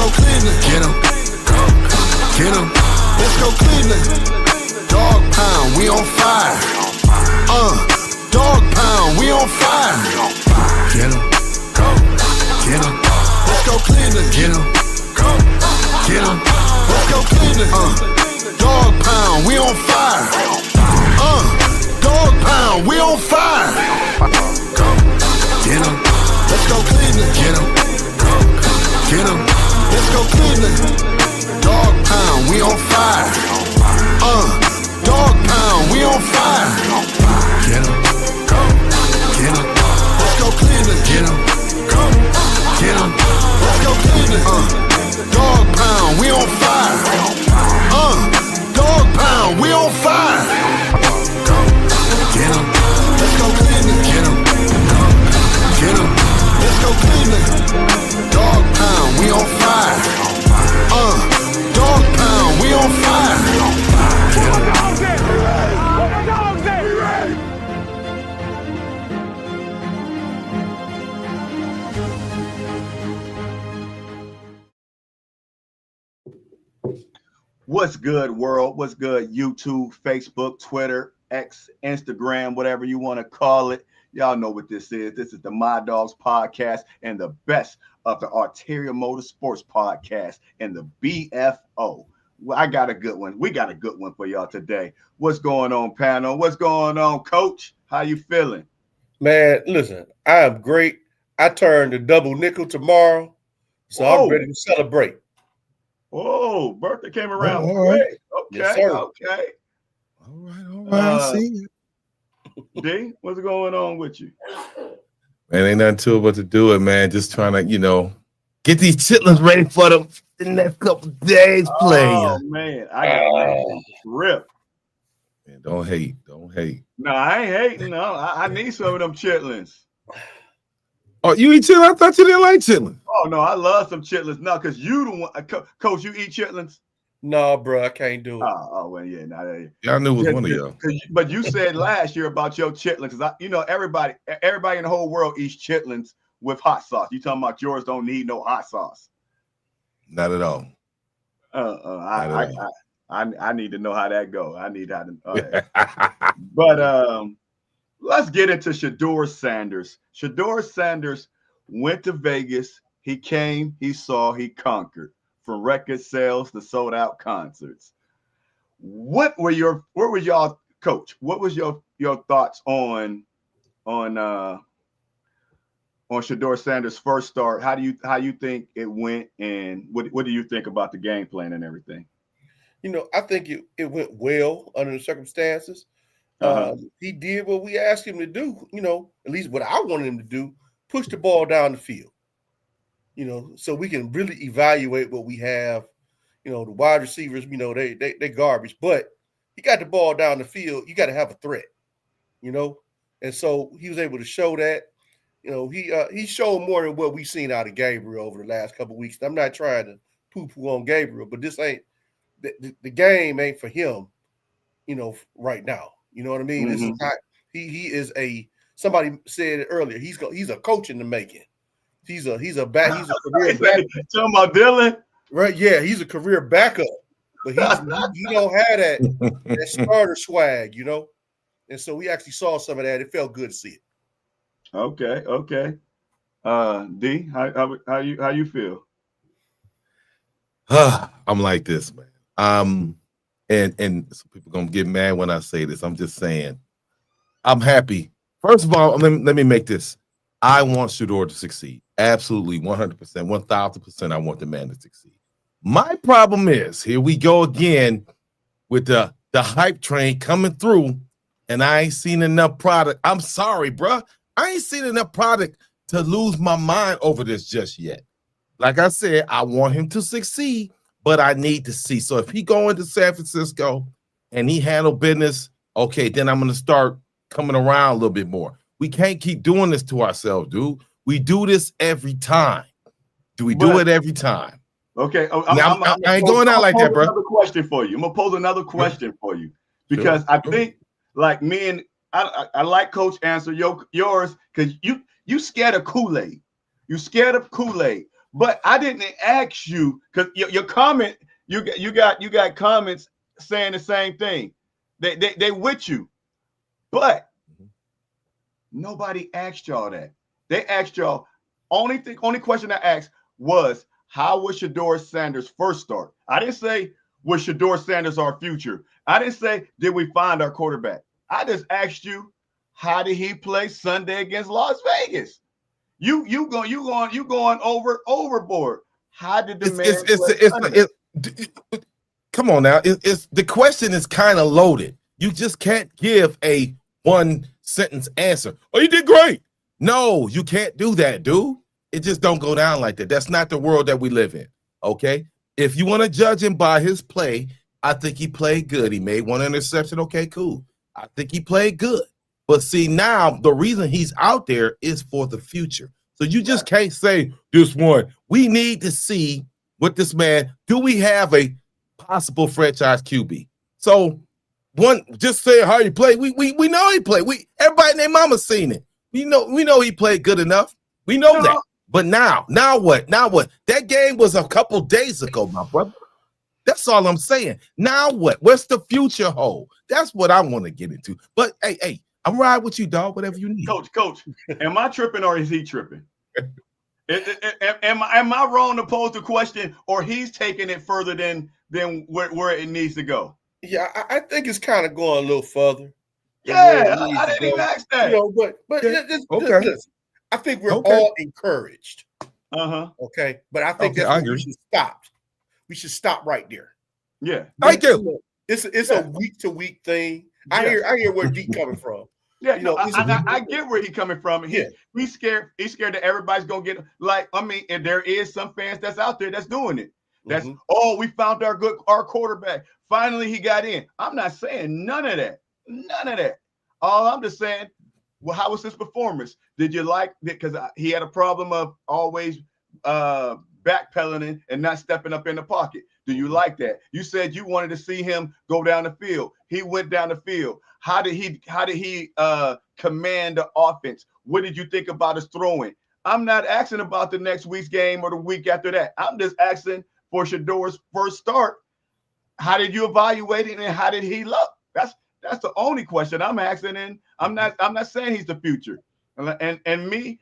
go Cleveland. Get him. Get him. Let's go Cleveland. Dog pound, we on fire. Dog pound, we on fire. Get him. Get him. Let's go Cleveland. Get him. Get him. Let's go Cleveland. Dog pound, we on fire. Dog pound, we on fire. Get him. Let's go Cleveland. Get him. Get him. Let's go Cleveland. Dog pound, we on fire. Dog pound, we on fire. Get him. Get him. Let's go Cleveland. Get him. Get him. Let's go Cleveland. Dog pound, we on fire. Dog pound, we on fire. Get him. Let's go Cleveland. Get him. Get him. Let's go Cleveland. Dog pound, we on fire. Dog pound, we on fire. Get him. What's good, world? What's good, YouTube, Facebook, Twitter, X, Instagram, whatever you want to call it. Y'all know what this is. This is the My Dogs podcast and the best of the Arterial Motorsports podcast and the BFO. Well, I got a good one. We got a good one for y'all today. What's going on, panel? What's going on, coach? How you feeling? Man, listen, I am great. I turn the double nickel tomorrow, so I'm ready to celebrate. Oh, birthday came around. All right. Okay, Yes, sir. okay. All right. See you. D, what's going on with you? Man, ain't nothing to it but to do it, man. Just trying to, get these chitlins ready for the next couple days playing. Oh, man. I got a rip. Man, don't hate. No, I ain't hating. No, I need some of them chitlins. Oh, you eat chitlins? I thought you didn't like chitlins. Oh, no, I love some chitlins. No, because you the one. Coach, you eat chitlins? No, bro, I can't do it. Oh, well, yeah. Nah, Yeah, I knew it was one of y'all. But you said last year about your chitlins. Because, everybody in the whole world eats chitlins with hot sauce. You talking about yours don't need no hot sauce? Not at all. I need to know how that go. I need how to. But let's get into Shedeur Sanders. Shedeur Sanders went to Vegas. He came, he saw, he conquered. From record sales to sold out concerts. What was y'all, coach? What was your thoughts on Shedeur Sanders' first start? How do you think it went, and what do you think about the game plan and everything? I think it went well under the circumstances. He did what we asked him to do, at least what I wanted him to do, push the ball down the field, so we can really evaluate what we have. The wide receivers, they garbage, but he got the ball down the field. You got to have a threat, and so he was able to show that. He showed more than what we've seen out of Gabriel over the last couple of weeks. I'm not trying to poo-poo on Gabriel, but this ain't the game ain't for him, right now. You know what I mean? Mm-hmm. This is not, he is somebody said it earlier. He's a coach in the making. He's a career backup. Talking about Dylan? Right, yeah, he's a career backup, but he don't have that starter swag, And so we actually saw some of that. It felt good to see it. Okay. D, how you feel? I'm like this, man. And some people gonna get mad when I say this. I'm just saying, I'm happy. First of all, let me make this. I want Shedeur to succeed. Absolutely, 100%, 1,000%. I want the man to succeed. My problem is, here we go again with the hype train coming through, and I ain't seen enough product. I'm sorry, bruh. I ain't seen enough product to lose my mind over this just yet. Like I said, I want him to succeed, but I need to see. So if he go into San Francisco and he handle business, okay, then I'm going to start coming around a little bit more. We can't keep doing this to ourselves, dude. We do this every time. Do it every time? Okay. I ain't going out like that, bro. Another question for you. I'm going to pose another question for you because I think like me and I like Coach answer yours because you scared of Kool-Aid. You scared of Kool-Aid. But I didn't ask you because your comment, you got comments saying the same thing. They with you, but nobody asked y'all that. They asked y'all only question I asked was how was Shedeur Sanders first start? I didn't say was Shedeur Sanders our future. I didn't say did we find our quarterback. I just asked you how did he play Sunday against Las Vegas? You going overboard. How did the man play Sunday? Come on now. It's the question is kind of loaded. You just can't give a one sentence answer. Oh, you did great. No, you can't do that, dude. It just don't go down like that. That's not the world that we live in. Okay. If you want to judge him by his play, I think he played good. He made one interception. Okay, cool. I think he played good. But see, now the reason he's out there is for the future. So you just can't say this one. We need to see what this man, do we have a possible franchise QB? So one, just say how he played. We know he played. Everybody and their mama seen it. We know he played good enough. We know that. But now what? Now what? That game was a couple days ago, my brother. That's all I'm saying. Now what? What's the future hold? That's what I want to get into. But hey, I'm riding with you, dog. Whatever you need. Coach, am I tripping or is he tripping? Am I wrong to pose the question, or he's taking it further than where it needs to go? Yeah, I think it's kind of going a little further. Yeah, I didn't even ask that. But listen, I think we're all encouraged. Okay, but I think that's where we should stop. We should stop right there. Yeah, thank you. It's a week to week thing. I hear where D coming from. Yeah, I get where he's coming from. He's scared. He's scared that everybody's gonna get and there is some fans that's out there that's doing it. That's we found our quarterback. Finally, he got in. I'm not saying none of that. None of that. All I'm just saying, well, how was his performance? Did you like it? Because he had a problem of always backpedaling and not stepping up in the pocket. Do you like that? You said you wanted to see him go down the field. He went down the field. How did he command the offense? What did you think about his throwing? I'm not asking about the next week's game or the week after that. I'm just asking for Shedeur's first start. How did you evaluate it and how did he look? That's the only question I'm asking, and I'm not saying he's the future. And me,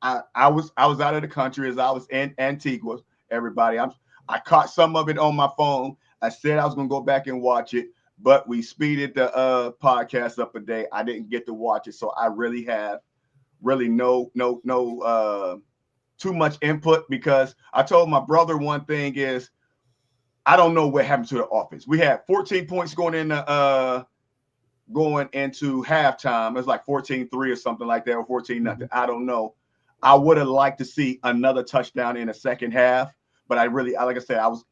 I was out of the country as I was in Antigua. Everybody, I caught some of it on my phone. I said I was gonna go back and watch it, but we speeded the podcast up a day. I didn't get to watch it, so I really have no too much input, because I told my brother one thing is I don't know what happened to the offense. We had 14 points going into halftime. It was like 14-3 or something like that, or 14-0. I don't know. I would have liked to see another touchdown in the second half, but like I said, I was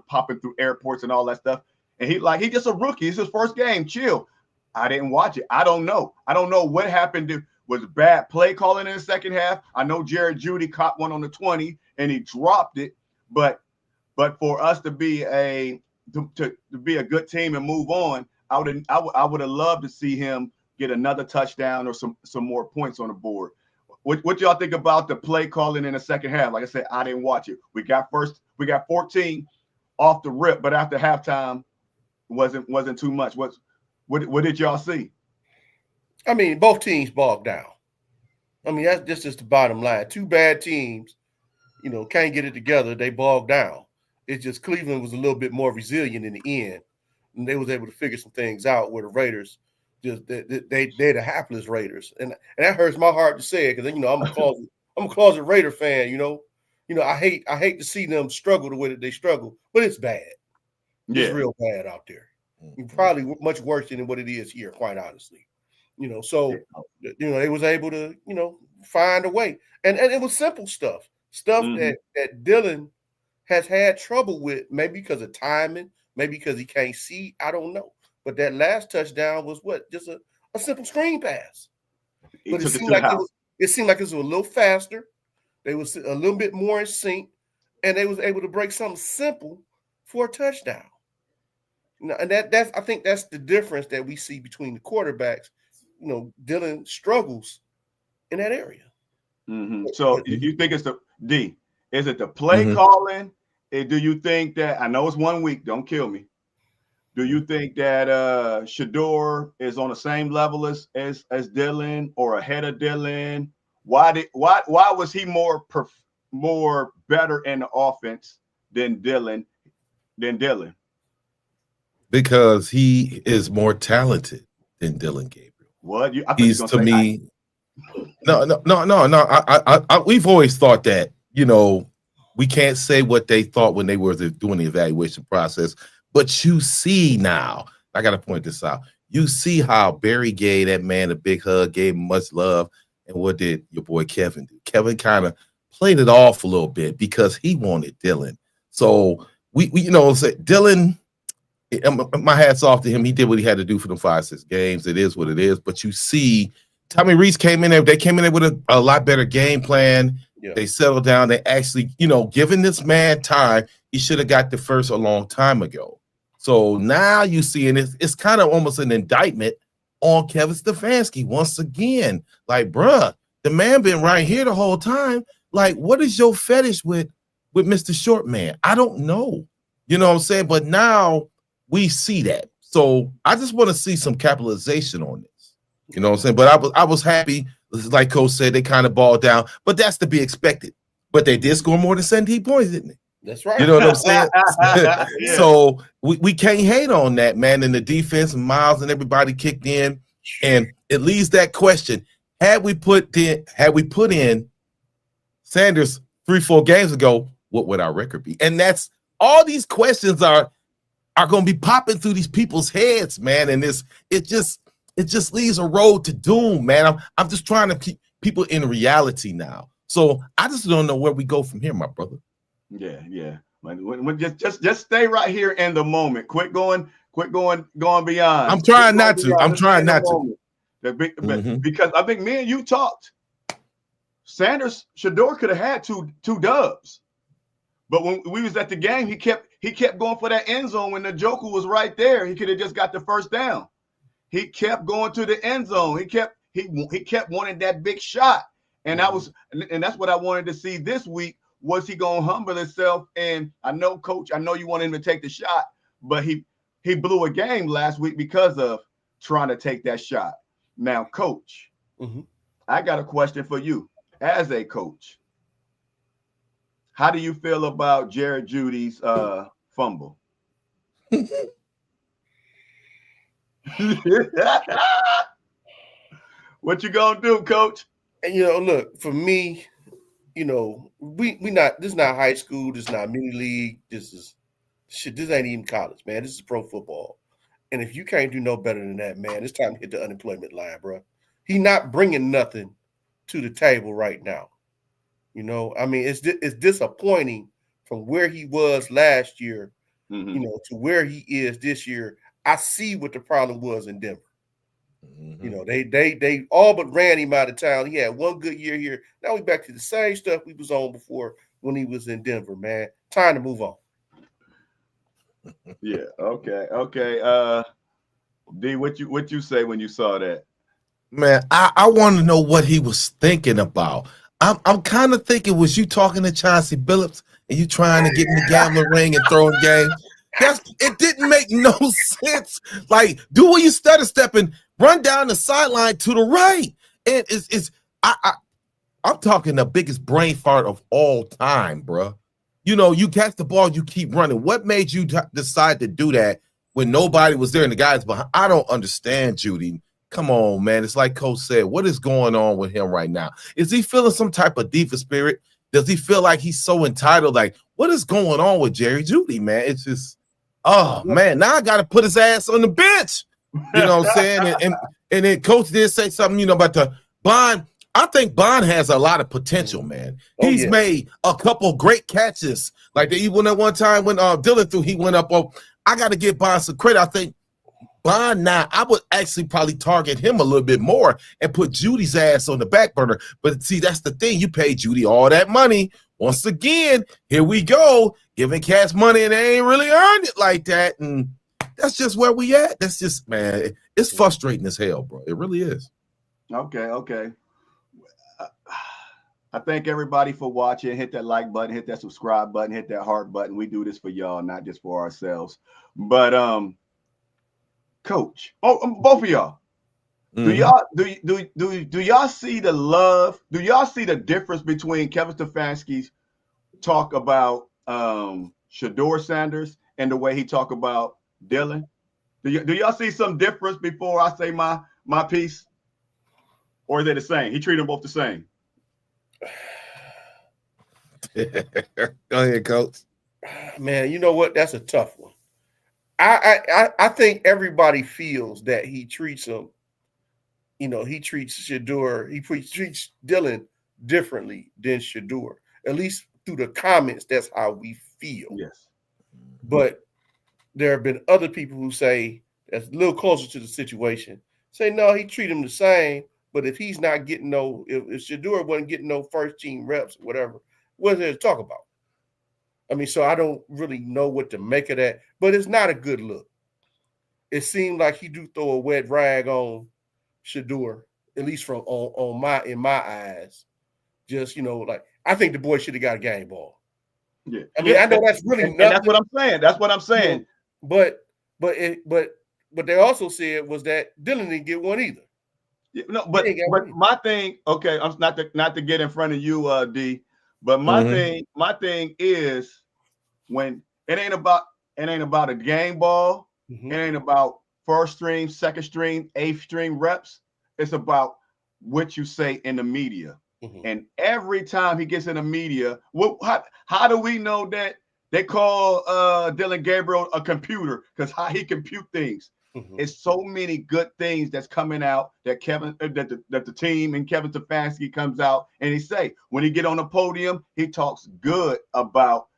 popping through airports and all that stuff. And he's just a rookie. It's his first game. Chill. I didn't watch it. I don't know. I don't know what happened. Was bad play calling in the second half. I know Jared Judy caught one on the 20 and he dropped it, but for us to be a good team and move on, I would have loved to see him get another touchdown or some more points on the board. What y'all think about the play calling in the second half? Like I said, I didn't watch it. We got 14 off the rip, but after halftime wasn't too much. What did y'all see? I mean, both teams bogged down. I mean, that's just the bottom line. Two bad teams, can't get it together. They bogged down. It's just Cleveland was a little bit more resilient in the end, and they was able to figure some things out where the Raiders they're the hapless Raiders, and that hurts my heart to say it, because I'm a closet Raider fan. I hate to see them struggle the way that they struggle, but it's bad. It's real bad out there. Probably much worse than what it is here, quite honestly. They was able to find a way, and it was simple stuff that Dylan has had trouble with, maybe because of timing, maybe because he can't see. I don't know. But that last touchdown was just a simple screen pass. But it seemed like it was a little faster. They was a little bit more in sync, and they was able to break something simple for a touchdown. And I think that's the difference that we see between the quarterbacks. Dylan struggles in that area. So you think it's Is it the play calling? Do you think that, I know it's 1 week, don't kill me. Do you think that Shedeur is on the same level as Dylan or ahead of Dylan? Why was he more better in the offense than Dylan? Because he is more talented than Dylan Gabriel. What? I thought He's you were to gonna say me. No. We've always thought that, we can't say what they thought when they were doing the evaluation process, but you see now, I got to point this out. You see how Barry gave that man a big hug, gave him much love. And what did your boy Kevin do? Kevin kind of played it off a little bit because he wanted Dylan. So we say Dylan, my hat's off to him. He did what he had to do for them 5-6 games. It is what it is. But you see, Tommy Reese came in there. They came in there with a lot better game plan. Yeah. They settled down. They actually, giving this man time, he should have got the first a long time ago. So now you see, and it's kind of almost an indictment on Kevin Stefanski once again. Like, bruh, the man been right here the whole time. Like, what is your fetish with Mr. Short Man? I don't know. You know what I'm saying? But now we see that. So I just want to see some capitalization on this. You know what I'm saying? But I was happy. Like Coach said, they kind of balled down. But that's to be expected. But they did score more than 17 points, didn't they? That's right. You know what I'm saying? Yeah. So we can't hate on that, man. And the defense, and Miles and everybody kicked in. And it leaves that question. Had we put in Sanders 3-4 games ago, what would our record be? And that's all these questions are going to be popping through these people's heads, man. And it just leaves a road to doom, man. I'm just trying to keep people in reality now. So I just don't know where we go from here, my brother. Yeah. Just stay right here in the moment. Quit going beyond. I'm trying not to. Because I think me and you talked. Sanders, Shedeur could have had two dubs. But when we was at the game, he kept going for that end zone when the Joker was right there. He could have just got the first down. He kept going to the end zone. He kept wanting that big shot. And that's what I wanted to see this week. Was he gonna humble himself? And I know, Coach, I know you want him to take the shot, but he blew a game last week because of trying to take that shot. Now, Coach, I got a question for you as a coach. How do you feel about Jared Judy's fumble? What you gonna do, Coach? And look, for me, we not, this is not high school, this is not mini league, this ain't even college, man. This is pro football. And if you can't do no better than that, man, it's time to hit the unemployment line, bro. He not bringing nothing to the table right now. I mean, it's disappointing from where he was last year, to where he is this year. I see what the problem was in Denver. They all but ran him out of town. He had one good year here. Now we back to the same stuff we was on before when he was in Denver, man. Time to move on. Yeah. Okay. D, what you say when you saw that? Man, I want to know what he was thinking about. I'm kind of thinking, was you talking to Chauncey Billups and you trying to get in the gambling ring and throwing games? It didn't make no sense. Like, do what you stutter stepping, run down the sideline to the right. And I'm talking the biggest brain fart of all time, bro. You catch the ball, you keep running. What made you decide to do that when nobody was there and the guys behind? I don't understand, Judy. Come on, man. It's like Coach said. What is going on with him right now? Is he feeling some type of diva spirit? Does he feel like he's so entitled? Like, what is going on with Jerry Jeudy, man? It's just, oh, man. Now I got to put his ass on the bench. You know what I'm saying? And then Coach did say something, about the Bond. I think Bond has a lot of potential, man. He's made a couple great catches. Like even at one time when Dylan threw, he went up. I got to give Bond some credit. I think Bond now, I would actually probably target him a little bit more and put Judy's ass on the back burner. But see, that's the thing. You pay Judy all that money. Once again, here we go, giving cats money and they ain't really earned it like that. And that's just where we at. That's just, man, it's frustrating as hell, bro. It really is. Okay. I thank everybody for watching. Hit that like button, hit that subscribe button, hit that heart button. We do this for y'all, not just for ourselves. But Coach, both of y'all, do y'all see the love? Do y'all see the difference between Kevin Stefanski's talk about Shedeur Sanders and the way he talk about Dylan? Do y'all see some difference before I say my piece? Or are they the same? He treated them both the same. Go ahead, Coach. Man, you know what? That's a tough one. I think everybody feels that he treats him, he treats Shedeur, he treats Dylan differently than Shedeur. At least through the comments, that's how we feel. Yes. But there have been other people who say that's a little closer to the situation, say no, he treat him the same. But if he's not getting if Shedeur wasn't getting no first team reps, whatever, what's there to talk about? I mean, so I don't really know what to make of that, but it's not a good look. It seemed like he do throw a wet rag on Shedeur, at least in my eyes. Just like I think the boy should have got a game ball. Yeah, I mean, I know that's really and that's what I'm saying. That's what I'm saying. But what they also said was that Dylan didn't get one either. Yeah, no, but my thing, okay, I'm not to get in front of you, D. But my thing is when it ain't about a game ball, it ain't about first string, second string, eighth string reps. It's about what you say in the media. And every time he gets in the media, how do we know that they call Dylan Gabriel a computer? Because how he compute things. It's so many good things that's coming out that that the team and Kevin Stefanski comes out and he say when he get on the podium, he talks good about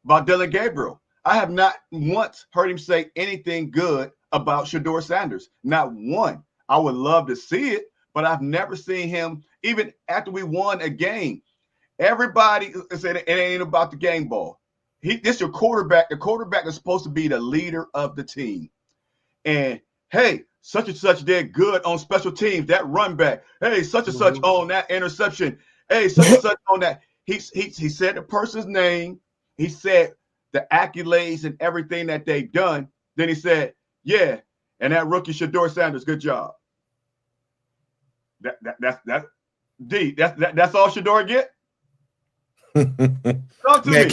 Dylan Gabriel. I have not once heard him say anything good about Shedeur Sanders. Not one. I would love to see it, but I've never seen him, even after we won a game. Everybody said it ain't about the game ball. This your quarterback. The quarterback is supposed to be the leader of the team. And hey, such and such did good on special teams, that run back. Hey, such and such on that interception. Hey, such and such on that. He said the person's name. He said the accolades and everything that they've done. Then he said, yeah, and that rookie Shedeur Sanders, good job. That's D. That's all Shedeur get? Talk to me.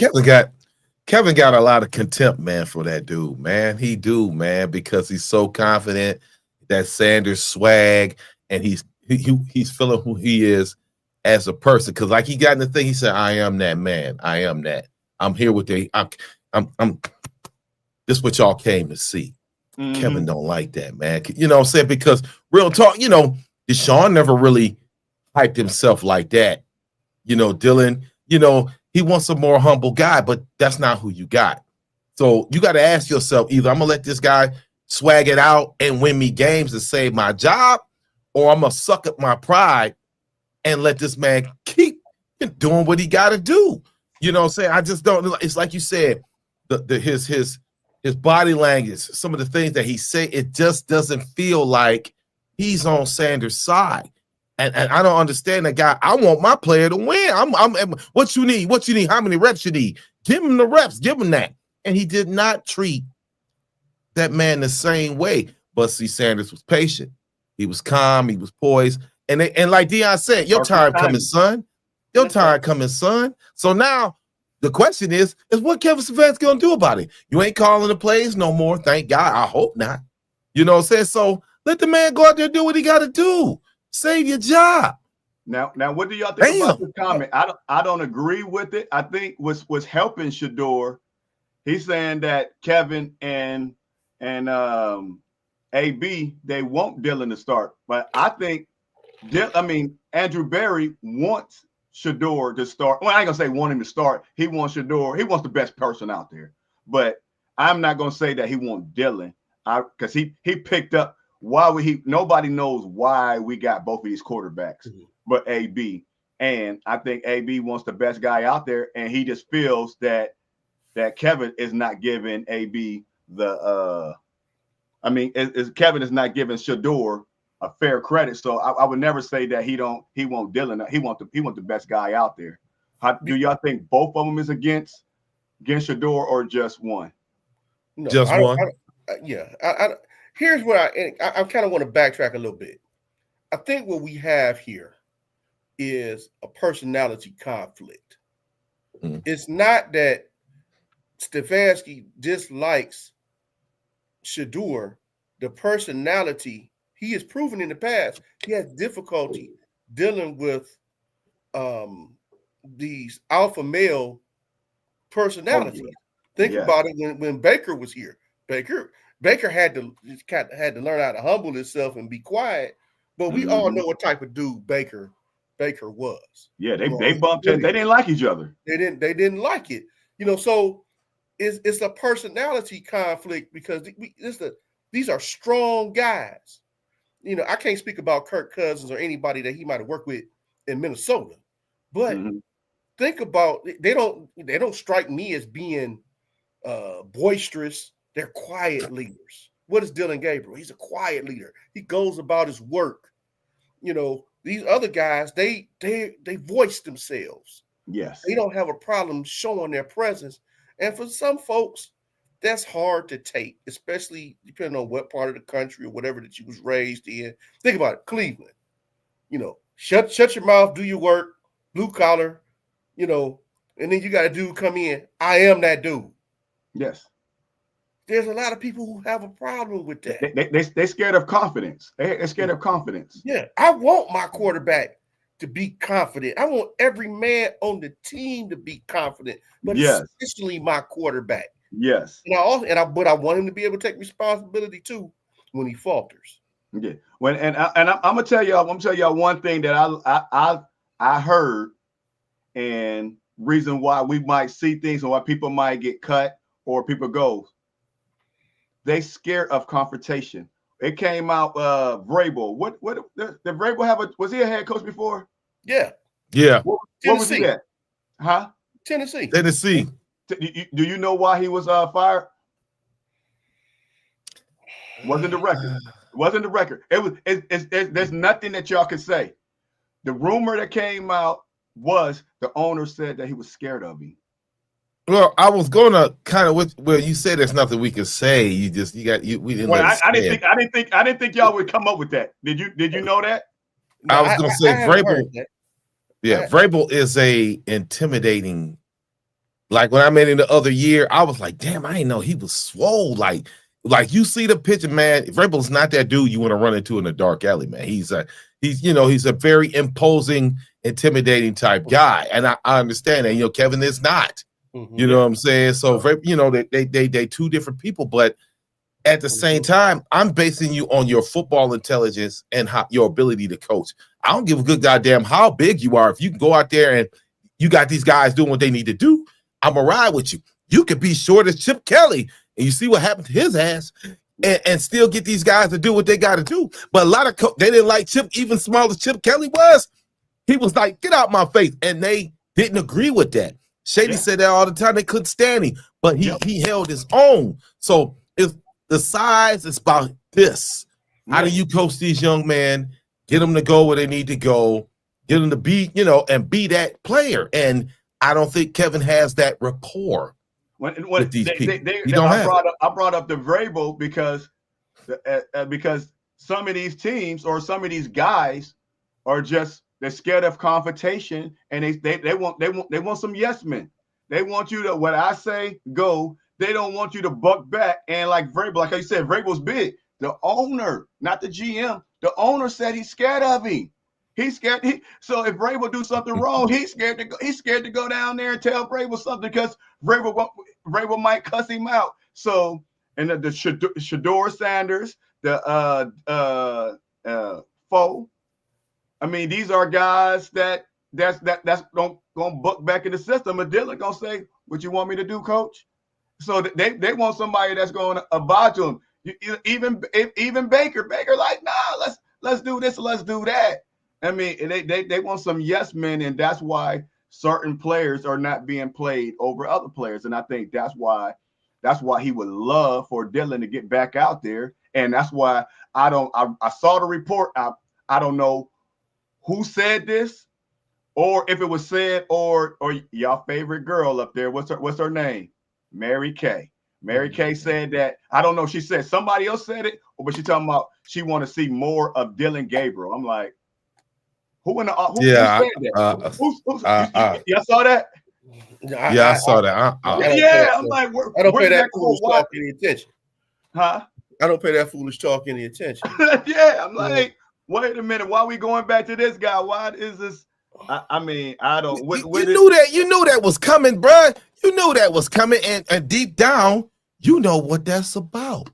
Kevin got a lot of contempt, man, for that dude, man. He do, man, because he's so confident that Sanders swag, and he's feeling who he is as a person. Because like he got in the thing, he said, "I am that man. I am that. I'm here with I'm this is what y'all came to see." Kevin don't like that, man. You know what I'm saying? Because real talk, Deshaun never really hyped himself like that. Dylan, he wants a more humble guy, but that's not who you got. So you got to ask yourself, either I'm going to let this guy swag it out and win me games to save my job, or I'm going to suck up my pride and let this man keep doing what he got to do. You know what I'm saying? I just don't. It's like you said, his body language, some of the things that he said, it just doesn't feel like he's on Sanders' side. And I don't understand that guy. I want my player to win. I'm what you need? What you need? How many reps you need? Give him the reps. Give him that. And he did not treat that man the same way. But see, Sanders was patient. He was calm. He was poised. And like Deion said, your time coming, son. Your time coming, son. So now the question is what Kevin Stefanski gonna do about it? You ain't calling the plays no more. Thank God. I hope not. You know what I'm saying? So let the man go out there and do what he got to do. Save your job. Now, what do y'all think about this comment? I don't agree with it. I think what's helping Shedeur, he's saying that Kevin and AB, they want Dylan to start. But I think Andrew Berry wants Shedeur to start. Well, I ain't gonna say want him to start. He wants Shedeur. He wants the best person out there. But I'm not gonna say that he wants Dylan. Because he picked up. Nobody knows why we got both of these quarterbacks, but AB. And I think AB wants the best guy out there, and he just feels that Kevin is not giving AB Kevin is not giving Shedeur a fair credit. So I would never say that he won't Dylan. He want the best guy out there. How do y'all think both of them is against Shedeur or just one? No, Just one. Here's where I kind of want to backtrack a little bit. I think what we have here is a personality conflict. It's not that Stefanski dislikes Shedeur. The personality, he has proven in the past, he has difficulty dealing with these alpha male personalities. Think about it when Baker was here. Baker had to learn how to humble himself and be quiet. But we all know what type of dude Baker was. Yeah, they bumped it. They didn't like each other. They didn't like it. So it's a personality conflict because these are strong guys. I can't speak about Kirk Cousins or anybody that he might have worked with in Minnesota, but think about they don't strike me as being boisterous. They're quiet leaders. What is Dylan Gabriel? He's a quiet leader. He goes about his work. These other guys, they voice themselves. Yes. They don't have a problem showing their presence. And for some folks, that's hard to take, especially depending on what part of the country or whatever that you was raised in. Think about it, Cleveland. Shut your mouth, do your work, blue collar, and then you got a dude come in. I am that dude. Yes. There's a lot of people who have a problem with that. They're scared of confidence. They're scared of confidence. Yeah, I want my quarterback to be confident. I want every man on the team to be confident, but especially my quarterback. Yes. But I want him to be able to take responsibility too when he falters. Yeah. I'm gonna tell y'all one thing that I heard, and reason why we might see things and why people might get cut or people go. They scared of confrontation. It came out Vrabel. What did Vrabel have was he a head coach before? Yeah. Yeah. What was he at? Huh? Tennessee. Do you know why he was fired? Wasn't the record. There's nothing that y'all can say. The rumor that came out was the owner said that he was scared of him. Well, I was gonna kind of you said there's nothing we can say. We didn't. Well, I didn't think y'all would come up with that. Did you know that? No, I was gonna say Vrabel. Yeah, Vrabel is a intimidating. Like when I met him the other year, I was like, damn, I didn't know he was swole. Like you see the picture, man. Vrabel's not that dude you want to run into in a dark alley, man. He's a very imposing, intimidating type guy, and I understand that. Kevin is not. You know what I'm saying? So, they two different people, but at the same time, I'm basing you on your football intelligence and your ability to coach. I don't give a good goddamn how big you are. If you can go out there and you got these guys doing what they need to do, I'm gonna ride with you. You could be short as Chip Kelly, and you see what happened to his ass, and still get these guys to do what they got to do. But a lot of they didn't like Chip, even small as Chip Kelly was. He was like, "Get out my face," and they didn't agree with that. Shady said that all the time. They couldn't stand him, but he held his own. So if the size is about this, how do you coach these young men, get them to go where they need to go, get them to be, and be that player? And I don't think Kevin has that rapport with these people. I brought up the Vrabel because some of these teams or some of these guys are just. They're scared of confrontation, and they want some yes men. They want you to what I say go. They don't want you to buck back. And like Vrabel, like I said, Vrabel's big. The owner, not the GM. The owner said he's scared of him. He's scared. So if Vrabel do something wrong, he's scared to go. He's scared to go down there and tell Vrabel something because Vrabel might cuss him out. So and the Shedeur Sanders, the foe. I mean, these are guys that's gonna buck back in the system. And Dylan gonna say, "What you want me to do, coach?" So they want somebody that's going to abide to them. Even Baker like, nah, let's do this, let's do that. I mean, they want some yes men, and that's why certain players are not being played over other players. And I think that's why he would love for Dylan to get back out there And that's why I saw the report. I don't know who said this, or if it was said, or y'all favorite girl up there. What's her name? Mary Kay. Mary Kay said that. I don't know. She said somebody else said it, but she talking about she want to see more of Dylan Gabriel. I'm like, who said that? Y'all saw that? I saw that. I'm like, I don't where pay did that foolish talk any attention. Huh? I don't pay that foolish talk any attention. Yeah, I'm like, wait a minute. Why are we going back to this guy? Why is this? I mean, I don't. You knew that was coming, bro. You knew that was coming, and deep down, you know what that's about.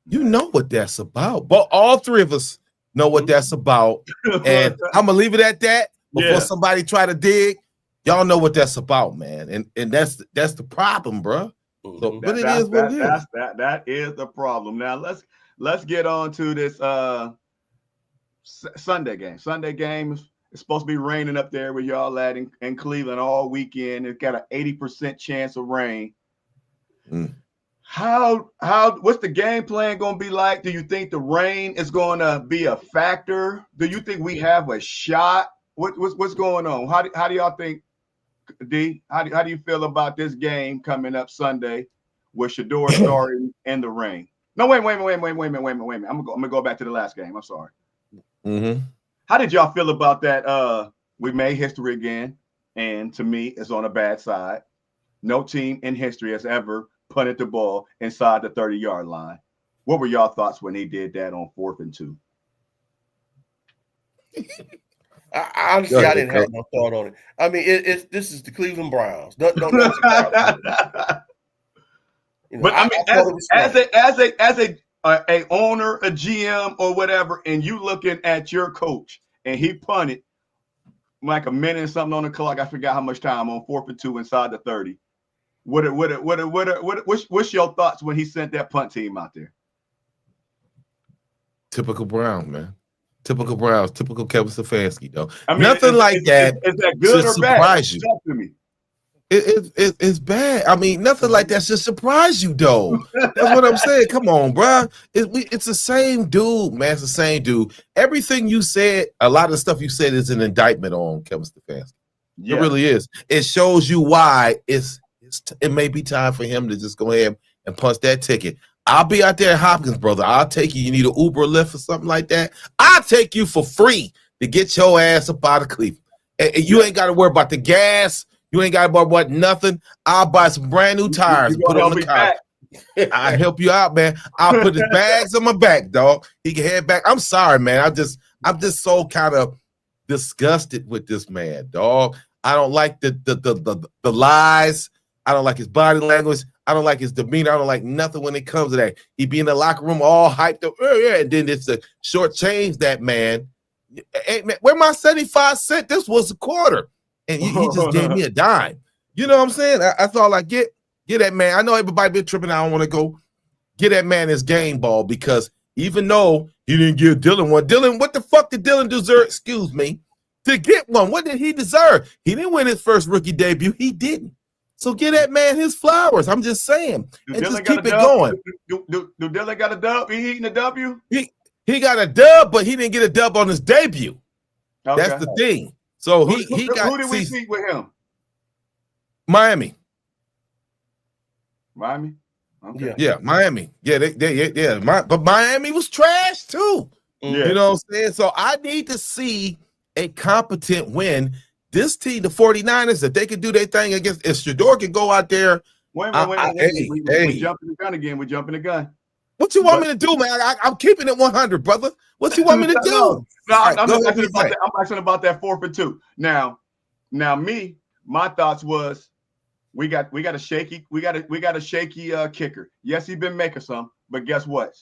You know what that's about. But all three of us know what that's about, and I'm gonna leave it at that before somebody try to dig. Y'all know what that's about, man, and that's the problem, bro. So, but it is what it is. That is the problem. Now let's get on to this Sunday game. Sunday game is supposed to be raining up there where y'all at in Cleveland all weekend. It's got an 80% chance of rain. What's the game plan going to be like? Do you think the rain is going to be a factor? Do you think we have a shot? What's going on? How do y'all think, D? How do you feel about this game coming up Sunday with Shedeur starting in the rain? No, wait a minute. I'm gonna go back to the last game. I'm sorry. How did y'all feel about that? We made history again, and to me, it's on a bad side. No team in history has ever punted the ball inside the 30-yard line. What were y'all thoughts when he did that on 4th and 2? Honestly, I didn't have no thought on it. I mean, this is the Cleveland Browns. Don't but I mean, as a owner, a GM, or whatever, and you looking at your coach, and he punted like a minute and something on the clock. I forgot how much time on 4th and 2 inside the 30. What's your thoughts when he sent that punt team out there? Typical Browns, man. Typical Browns. Typical Kevin Stefanski, though. I mean, nothing like that. Is that good or bad? You. Talk to me. It's bad. I mean, nothing like that should surprise you, though. That's what I'm saying. Come on, bro. It's the same dude, man. It's the same dude. Everything you said, a lot of the stuff you said is an indictment on Kevin Stefanski. Yeah. It really is. It shows you why it may be time for him to just go ahead and punch that ticket. I'll be out there at Hopkins, brother. I'll take you. You need an Uber or Lyft or something like that? I'll take you for free to get your ass up out of Cleveland. And you ain't got to worry about the gas. You ain't got to worry about nothing. I'll buy some brand new tires and put on the car. I'll help you out, man. I'll put his bags on my back, dog. He can head back. I'm sorry, man. I'm just so kind of disgusted with this man, dog. I don't like the lies. I don't like his body language. I don't like his demeanor. I don't like nothing when it comes to that. He be in the locker room all hyped up, and then it's a short change that man. Hey, man, where my 75 cents? This was a quarter, and he just gave me a dime. You know what I'm saying? That's all I get. Get that man. I know everybody been tripping. I don't want to go. Get that man his game ball, because even though he didn't give Dylan one, what the fuck did Dylan deserve? Excuse me, to get one. What did he deserve? He didn't win his first rookie debut. He didn't. So give that man his flowers. I'm just saying. And just keep it going. Do Dylan got a dub? He eating a W? He got a dub, but he didn't get a dub on his debut. Okay. That's the thing. So he got. Who did we see with him? Miami. Okay. Yeah, Miami. Yeah, but Miami was trash too. Yeah. You know what I'm saying? So I need to see a competent win. This team, the 49ers, if they could do their thing against, if Shedeur could go out there. Wait. We're jumping the gun again. We're jumping the gun. What you want me to do, man? I'm keeping it 100, brother. What you want me to do? I'm asking about that 4th and 2. Now, my thoughts was we got a shaky kicker. Yes, he's been making some, but guess what?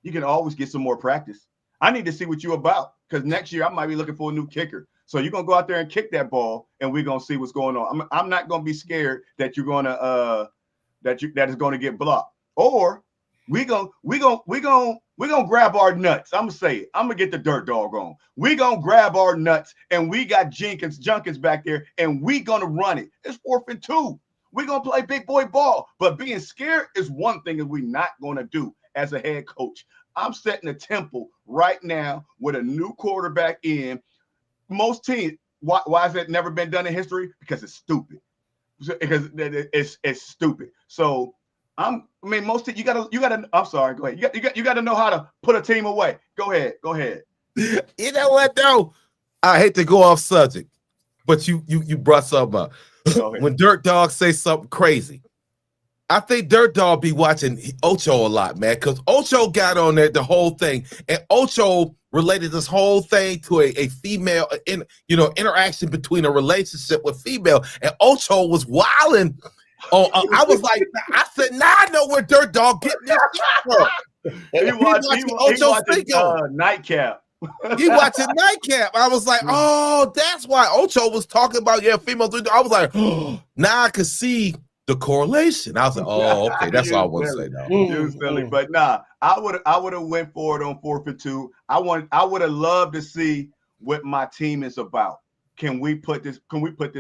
You can always get some more practice. I need to see what you're about, because next year I might be looking for a new kicker. So you're gonna go out there and kick that ball, and we're gonna see what's going on. I'm not gonna be scared that you're gonna that is gonna get blocked, or we gonna grab our nuts. I'm gonna say it. I'm gonna get the dirt dog on. We gonna grab our nuts, and we got Junkins back there, and we gonna run it. It's 4th and 2. We're gonna play big boy ball, but being scared is one thing that we're not gonna do as a head coach. I'm setting a tempo right now with a new quarterback in. Most teams, why has that never been done in history? Because it's stupid. Because it's stupid. So most teams, you gotta. I'm sorry. Go ahead. You got to know how to put a team away. Go ahead. You know what though? I hate to go off subject, but you brought something up. When Dirt Dog say something crazy, I think Dirt Dog be watching Ocho a lot, man, because Ocho got on there the whole thing, and Ocho related this whole thing to a female, interaction between a relationship with female, and Ocho was wilding. Oh, I was like, I said, now I know where Dirt Dog getting this from. He watching Nightcap. He watching Nightcap. I was like, oh, that's why Ocho was talking about female. I was like, oh, now I could see the correlation. I was like, oh, okay, that's all I want to say now. You silly, but nah, I would have went for it on 4th and 2. I would have loved to see what my team is about. Can we put this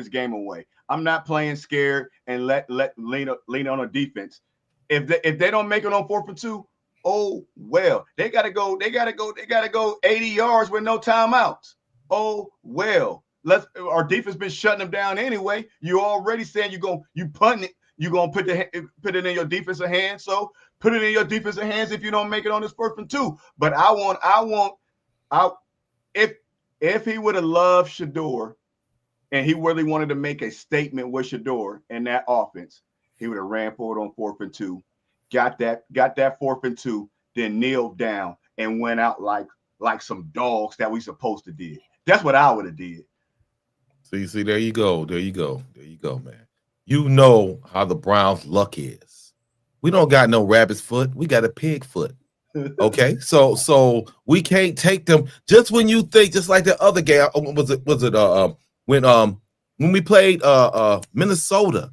game away? I'm not playing scared and lean on a defense. If they don't make it on 4th and 2, oh well. They gotta go 80 yards with no timeouts. Oh well. Our defense been shutting them down anyway. You already saying you punting it. You're gonna put it in your defensive hands. So put it in your defensive hands if you don't make it on this 1st and 2. But if he would have loved Shedeur and he really wanted to make a statement with Shedeur in that offense, he would have ran forward on 4th and 2, got that 4th and 2, then kneeled down and went out like some dogs that we supposed to did. That's what I would have did. See, there you go, man. You know how the Browns' luck is. We don't got no rabbit's foot. We got a pig foot. Okay, so we can't take them just when you think, just like the other game. When we played Minnesota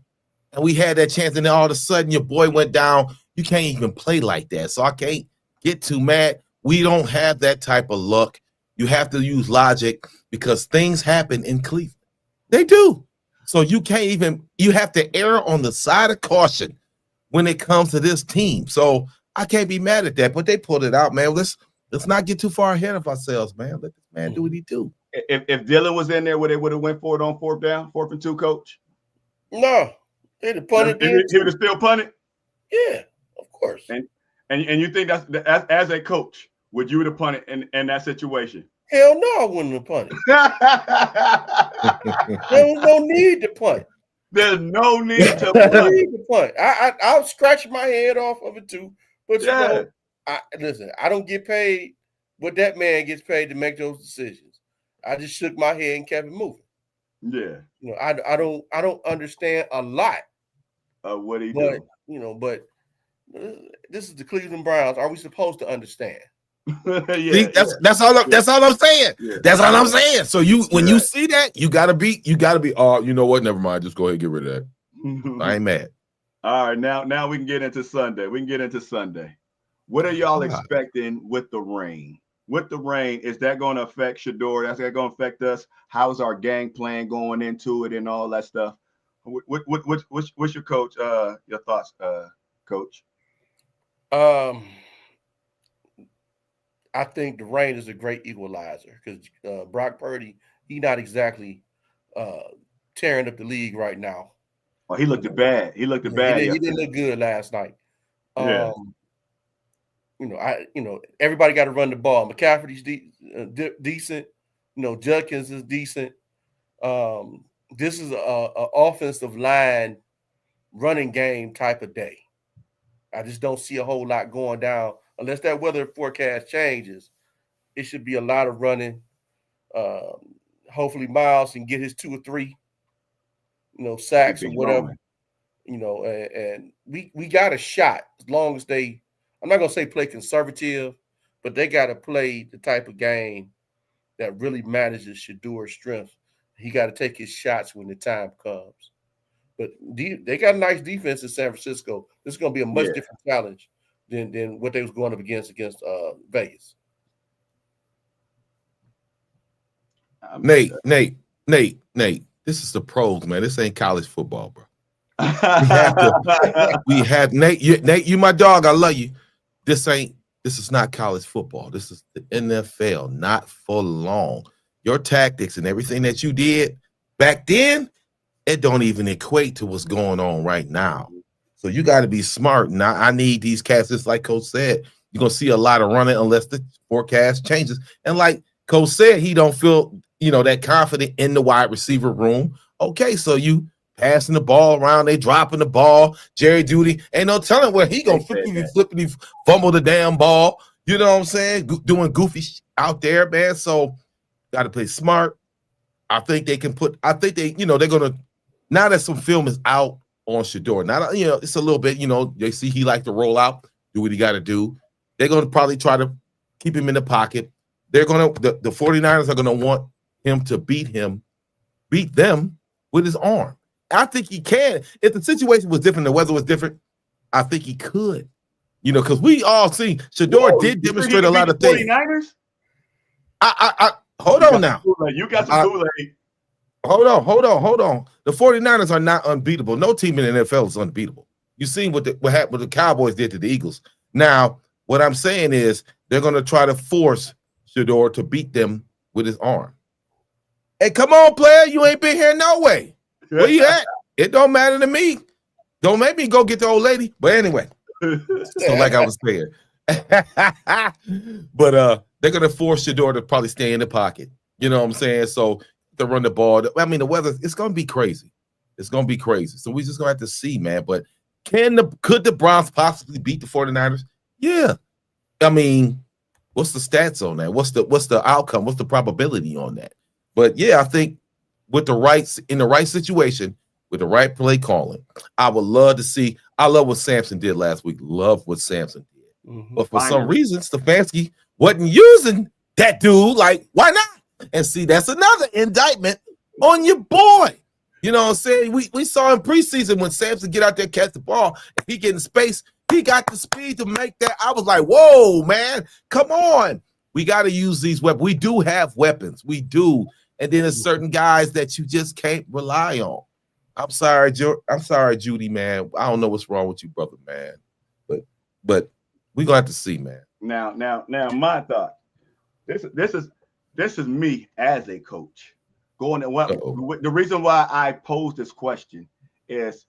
and we had that chance, and then all of a sudden your boy went down. You can't even play like that. So I can't get too mad. We don't have that type of luck. You have to use logic because things happen in Cleveland. They do. So you have to err on the side of caution when it comes to this team. So I can't be mad at that, but they pulled it out, man. Let's not get too far ahead of ourselves, man. Let this man do what he do. If Dylan was in there, would they would have went for it on 4th down, 4th and 2, coach? No, he'd have punted. He would have still punted. Yeah, of course. And you think that's as a coach, would you have punted in that situation? Hell no, I wouldn't have punted. There was no need to punt. There's no need to punt. I'll scratch my head off of it too. But listen, I don't get paid what that man gets paid to make those decisions. I just shook my head and kept it moving. Yeah. I don't understand a lot of what he did. But this is the Cleveland Browns. Are we supposed to understand? See, that's all I'm saying. Yeah. That's all I'm saying. So when you see that, you gotta be, oh, you know what? Never mind. Just go ahead and get rid of that. I ain't mad. All right, now we can get into Sunday. What are y'all expecting with the rain? With the rain, is that going to affect Shedeur? Is that going to affect us? How's our game plan going into it and all that stuff? What's your coach? Your thoughts, coach? I think the rain is a great equalizer because Brock Purdy, he's not exactly tearing up the league right now. Oh, he looked bad. He didn't look good last night. Everybody got to run the ball. McCaffrey's decent. Judkins is decent. This is a offensive line running game type of day. I just don't see a whole lot going down unless that weather forecast changes. It should be a lot of running. Hopefully Miles can get his 2 or 3, sacks or whatever. And we got a shot as long as they, I'm not going to say play conservative, but they got to play the type of game that really manages Shedeur's strength. He got to take his shots when the time comes. But they got a nice defense in San Francisco. This is going to be a much different challenge than what they was going up against Vegas. Nate, this is the pros, man. This ain't college football, bro. We have Nate, you my dog. I love you. This ain't This is not college football. This is the NFL, not for long. Your tactics and everything that you did back then, it don't even equate to what's going on right now. So you got to be smart. Now I need these cats, just like Coach said, you're going to see a lot of running unless the forecast changes. And like Coach said, he don't feel, that confident in the wide receiver room. Okay, so you passing the ball around, they dropping the ball. Jerry Jeudy, ain't no telling where he gonna flippity fumble the damn ball. You know what I'm saying? Doing goofy out there, man. So got to play smart. I think they can put. I think they're gonna, now that some film is out on Shedeur. Now it's a little bit. They see he like to roll out, do what he got to do. They're gonna probably try to keep him in the pocket. They're gonna the 49ers are gonna want him to beat them with his arm. I think he can. If the situation was different, the weather was different, I think he could. Because we all see Shedeur did demonstrate a lot of things. 49ers? I hold on now. You got some Kool-Aid. Hold on. The 49ers are not unbeatable. No team in the NFL is unbeatable. You seen what happened, what the Cowboys did to the Eagles. Now, what I'm saying is they're going to try to force Shedeur to beat them with his arm. Hey, come on, player. You ain't been here no way. Where you at? It don't matter to me. Don't make me go get the old lady. But anyway, so like I was saying. But they're going to force Shedeur to probably stay in the pocket. You know what I'm saying? So to run the ball. I mean, the weather, it's going to be crazy. It's going to be crazy. So we just going to have to see, man. But could the Browns possibly beat the 49ers? Yeah. I mean, what's the stats on that? What's the outcome? What's the probability on that? But yeah, I think in the right situation, with the right play calling, I would love to see. I love what Samson did last week. Love what Samson did. Mm-hmm. But for some reason, Stefanski wasn't using that dude. Like, why not? And see, that's another indictment on your boy. You know what I'm saying? We saw in preseason when Samson get out there, catch the ball, and he get in space. He got the speed to make that. I was like, whoa, man, come on. We got to use these weapons. We do have weapons. We do. And then there's certain guys that you just can't rely on. I'm sorry, Judy, man. I don't know what's wrong with you, brother, man. But we're gonna have to see, man. Now, my thought. This is me as a coach. The reason why I posed this question is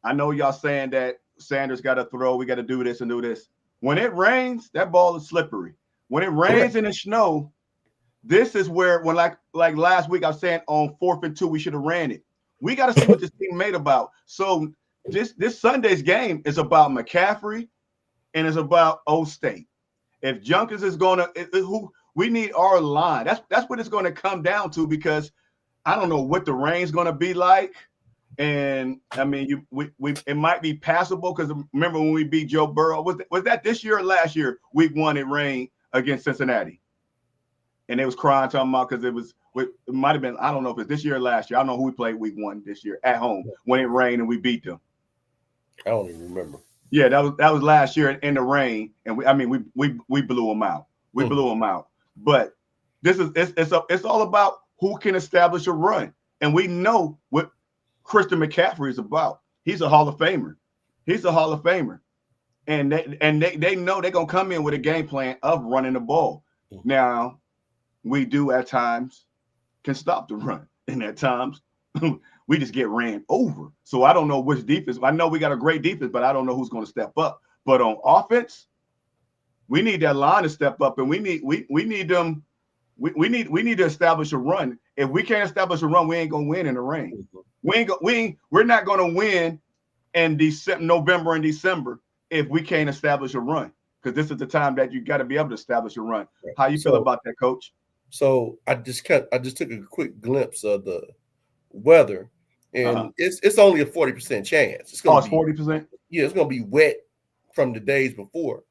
I know y'all saying that Sanders got to throw, we got to do this and do this. When it rains, that ball is slippery. When it rains in the snow, this is where when like last week I was saying on 4th and 2 we should have ran it. We got to see what this team made about. So this Sunday's game is about McCaffrey and it's about O State. If Junkins is going to we need our line. That's what it's going to come down to because I don't know what the rain's going to be like. And I mean, it might be passable because remember when we beat Joe Burrow? Was that this year or last year? Week 1 it rained against Cincinnati, and they was crying talking about because it might have been, I don't know if it's this year or last year. I don't know who we played week 1 this year at home when it rained and we beat them. I don't even remember. Yeah, that was last year in the rain, and we blew them out. We blew them out. But it's all about who can establish a run, and we know what Christian McCaffrey is about. He's a Hall of Famer. And they know they're gonna come in with a game plan of running the ball. Now, we do at times can stop the run, and at times we just get ran over. So I don't know which defense. I know we got a great defense, but I don't know who's going to step up. But on offense, we need that line to step up, and we need them. We need to establish a run. If we can't establish a run, we ain't gonna win in the rain. We're not gonna win in November and December if we can't establish a run. Because this is the time that you got to be able to establish a run. How you feel about that, Coach? So I just took a quick glimpse of the weather, and it's only a 40% chance. It's 40%. Yeah, it's gonna be wet from the days before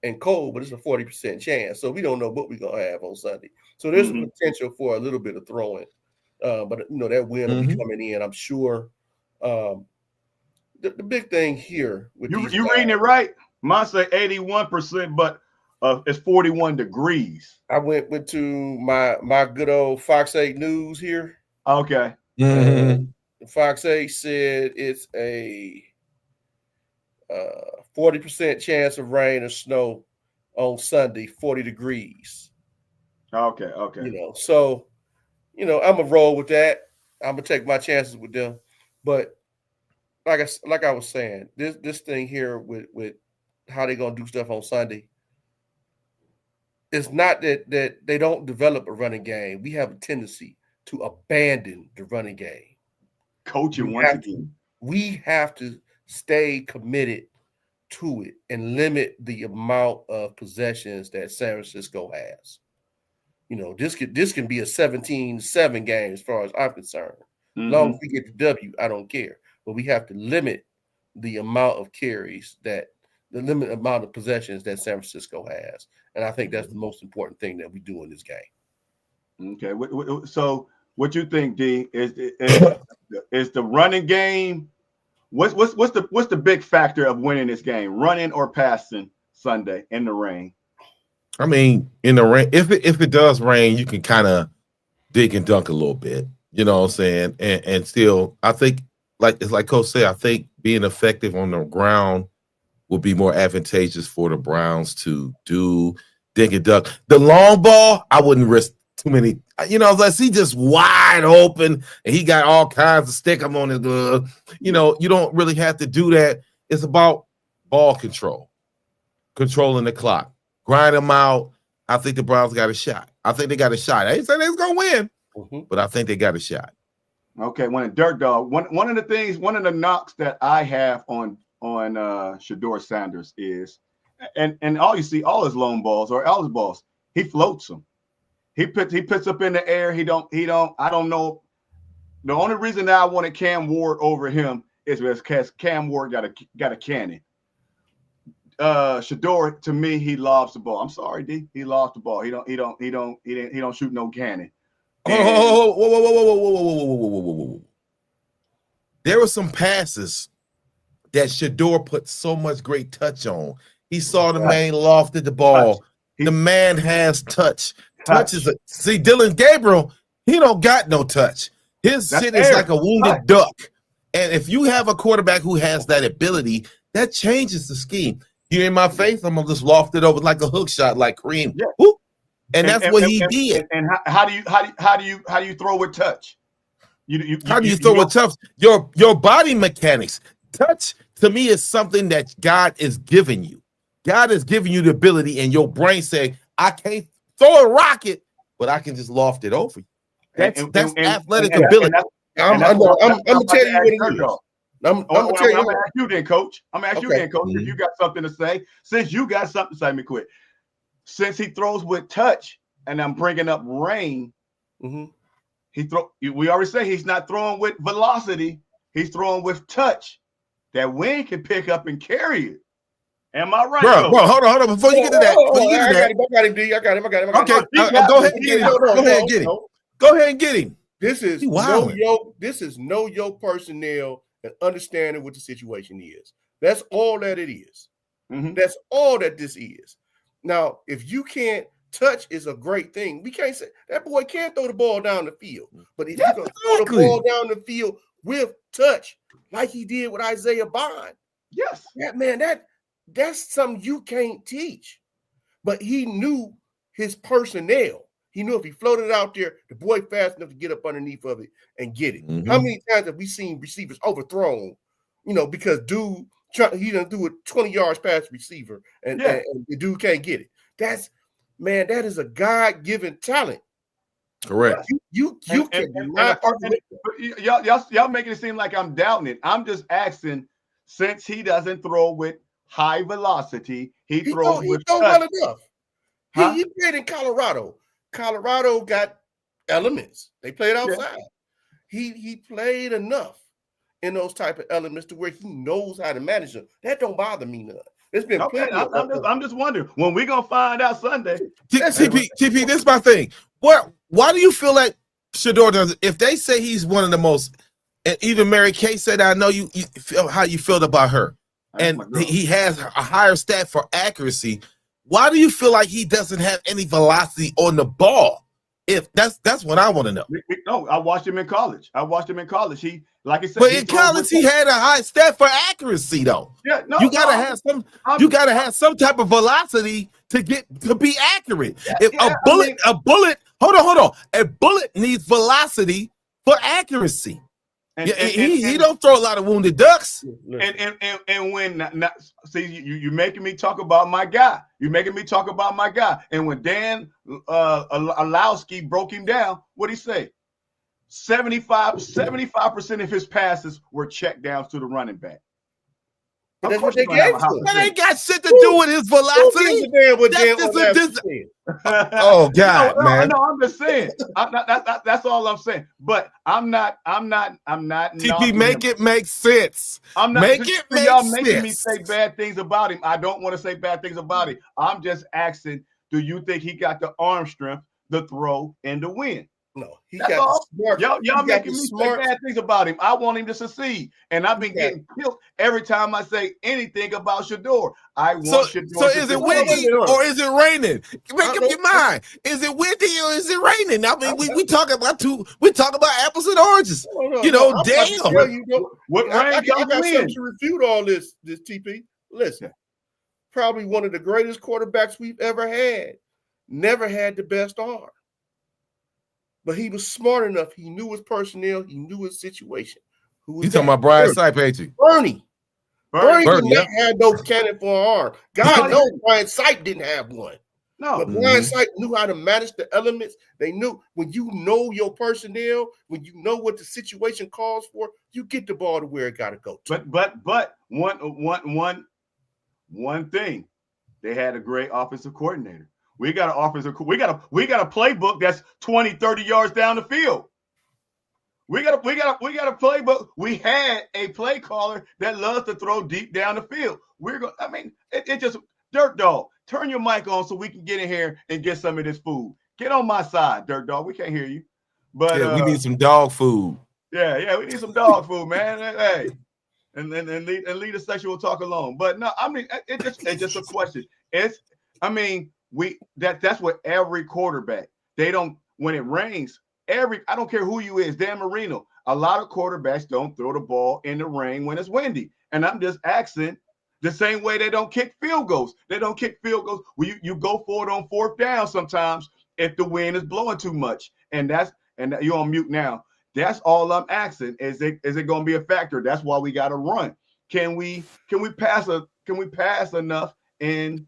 and cold, but it's a 40% chance. So we don't know what we're gonna have on Sunday. So there's a potential for a little bit of throwing, but that wind will be coming in. I'm sure. The big thing here with you reading it right? Mine say 81%, but it's 41 degrees. I went to my good old Fox 8 News here. Okay. Fox 8 said it's a 40% chance of rain or snow on Sunday, 40 degrees. Okay. So I'm gonna roll with that. I'm gonna take my chances with them. But like I was saying, this thing here with how they gonna do stuff on Sunday. It's not that they don't develop a running game. We have a tendency to abandon the running game. Coaching once again. We have to stay committed to it and limit the amount of possessions that San Francisco has. This can be a 17-7 game as far as I'm concerned. As long as we get the W, I don't care. But we have to limit the amount of carries the limited amount of possessions that San Francisco has. And I think that's the most important thing that we do in this game. Okay. So what you think, D, is the running game? What's the big factor of winning this game? Running or passing Sunday in the rain? I mean, in the rain, if it does rain, you can kind of dig and dunk a little bit. You know what I'm saying? And still, I think, like Coach said, I think being effective on the ground will be more advantageous for the Browns to do dig and dunk. The long ball, I wouldn't risk too many. Unless he just wide open and he got all kinds of stick him on his glove. You don't really have to do that. It's about ball control, controlling the clock, grind them out. I think the Browns got a shot. I think they got a shot. I ain't saying they're gonna win, but I think they got a shot. Okay, when a Dirt Dog, one of the knocks that I have on Shedeur Sanders is, and all you see, all his long balls or all his balls, he floats them. He puts up in the air. He don't. I don't know. The only reason that I wanted Cam Ward over him is because Cam Ward got a cannon. Shedeur, to me, he lobs the ball. I'm sorry, D. He lobs the ball. He don't shoot no cannon. Whoa. There were some passes that Shedeur put so much great touch on. He saw the man lofted the ball. The man has touch. Touch is see Dylan Gabriel. He don't got no touch. His shit is like a wounded duck. And if you have a quarterback who has that ability, that changes the scheme. You in my face, I'm gonna just loft it over like a hook shot, like Kareem. Yeah. Whoop. And that's what he did. And how do you throw with touch? How do you throw with touch? Your body mechanics. Touch to me is something that God is giving you. God is giving you the ability, and your brain saying, "I can't throw a rocket, but I can just loft it over you." That's athletic ability. I'm gonna tell you what it is. I'm gonna ask you then, Coach. If you got something to say. Since you got something to say, me quick. Since he throws with touch, and I'm bringing up rain, we already say he's not throwing with velocity. He's throwing with touch. That wind can pick up and carry it. Am I right? Bro, hold on. Before you get to that, I got him, D. I got him. Okay, go ahead and get him. Go ahead and get him. This is no yoke personnel and understanding what the situation is. That's all that it is. That's all that this is. Now, if you can't touch, is a great thing. We can't say that boy can't throw the ball down the field, but if you can throw the ball down the field with touch, like he did with Isaiah Bond, that's something you can't teach. But he knew his personnel. He knew if he floated it out there, the boy fast enough to get up underneath of it and get it. How many times have we seen receivers overthrown? Because dude, he done do a 20 yards past receiver, and the dude can't get it. That is a God-given talent. Correct. You cannot argue. Y'all making it seem like I'm doubting it. I'm just asking, since he doesn't throw with high velocity, he throws with touch. Well enough. He played in Colorado. Colorado got elements. They played outside. He played enough in those type of elements to where he knows how to manage them. That don't bother me none. It's been I'm just wondering when we gonna find out Sunday. TP, this is my thing. Why do you feel like Shedeur does it? If they say he's one of the most, and even Mary Kay said, I know you feel how you feel about her, and he has a higher stat for accuracy. Why do you feel like he doesn't have any velocity on the ball? If that's what I want to know. No, I watched him in college. He, like I said, but in college he had a high stat for accuracy, though. Yeah, no, you gotta have some type of velocity to be accurate. If a bullet, hold on. A bullet needs velocity for accuracy. He don't throw a lot of wounded ducks. And when see you making me talk about my guy. You're making me talk about my guy. And when Dan Alowski broke him down, what'd he say? 75% of his passes were check downs to the running back. That's what they gave to. That ain't got shit to do with his velocity. Oh God, man! No, I'm just saying. That's all I'm saying. But I'm not. TP, make it make sense. I'm not. Make it make y'all sense. making me say bad things about him. I don't want to say bad things about him. I'm just asking. Do you think he got the arm strength to throw and to win? No, y'all making me say bad things about him. I want him to suckeed, and I've been getting killed every time I say anything about Shedeur. I want Shedeur. So is it windy or is it raining? Make up your mind. Is it windy or is it raining? I mean, we talk about apples and oranges. Damn. What rain I got win? something to refute all this TP. Listen, probably one of the greatest quarterbacks we've ever had. Never had the best arm. But he was smart enough. He knew his personnel. He knew his situation. You talking about Brian Sipe, ain't you? Bernie did not have no cannon for an arm. God knows Brian Sipe didn't have one. No. But Brian Sipe knew how to manage the elements. They knew when you know your personnel, when you know what the situation calls for, you get the ball to where it got to go to. But one thing, they had a great offensive coordinator. We got a playbook that's 20, 30 yards down the field. We got a playbook. We had a play caller that loves to throw deep down the field. It just Dirt Dog. Turn your mic on so we can get in here and get some of this food. Get on my side, Dirt Dog. We can't hear you. But we need some dog food. Yeah, we need some dog food, man. Hey. And leave the sexual talk alone. But no, I mean, it's just a question. That's what every quarterback. They don't, when it rains, I don't care who you is, Dan Marino. A lot of quarterbacks don't throw the ball in the rain when it's windy. And I'm just asking, the same way they don't kick field goals. They don't kick field goals. Well, you go for it on fourth down sometimes if the wind is blowing too much. And you're on mute now. That's all I'm asking. Is it going to be a factor? That's why we got to run. Can we pass enough? And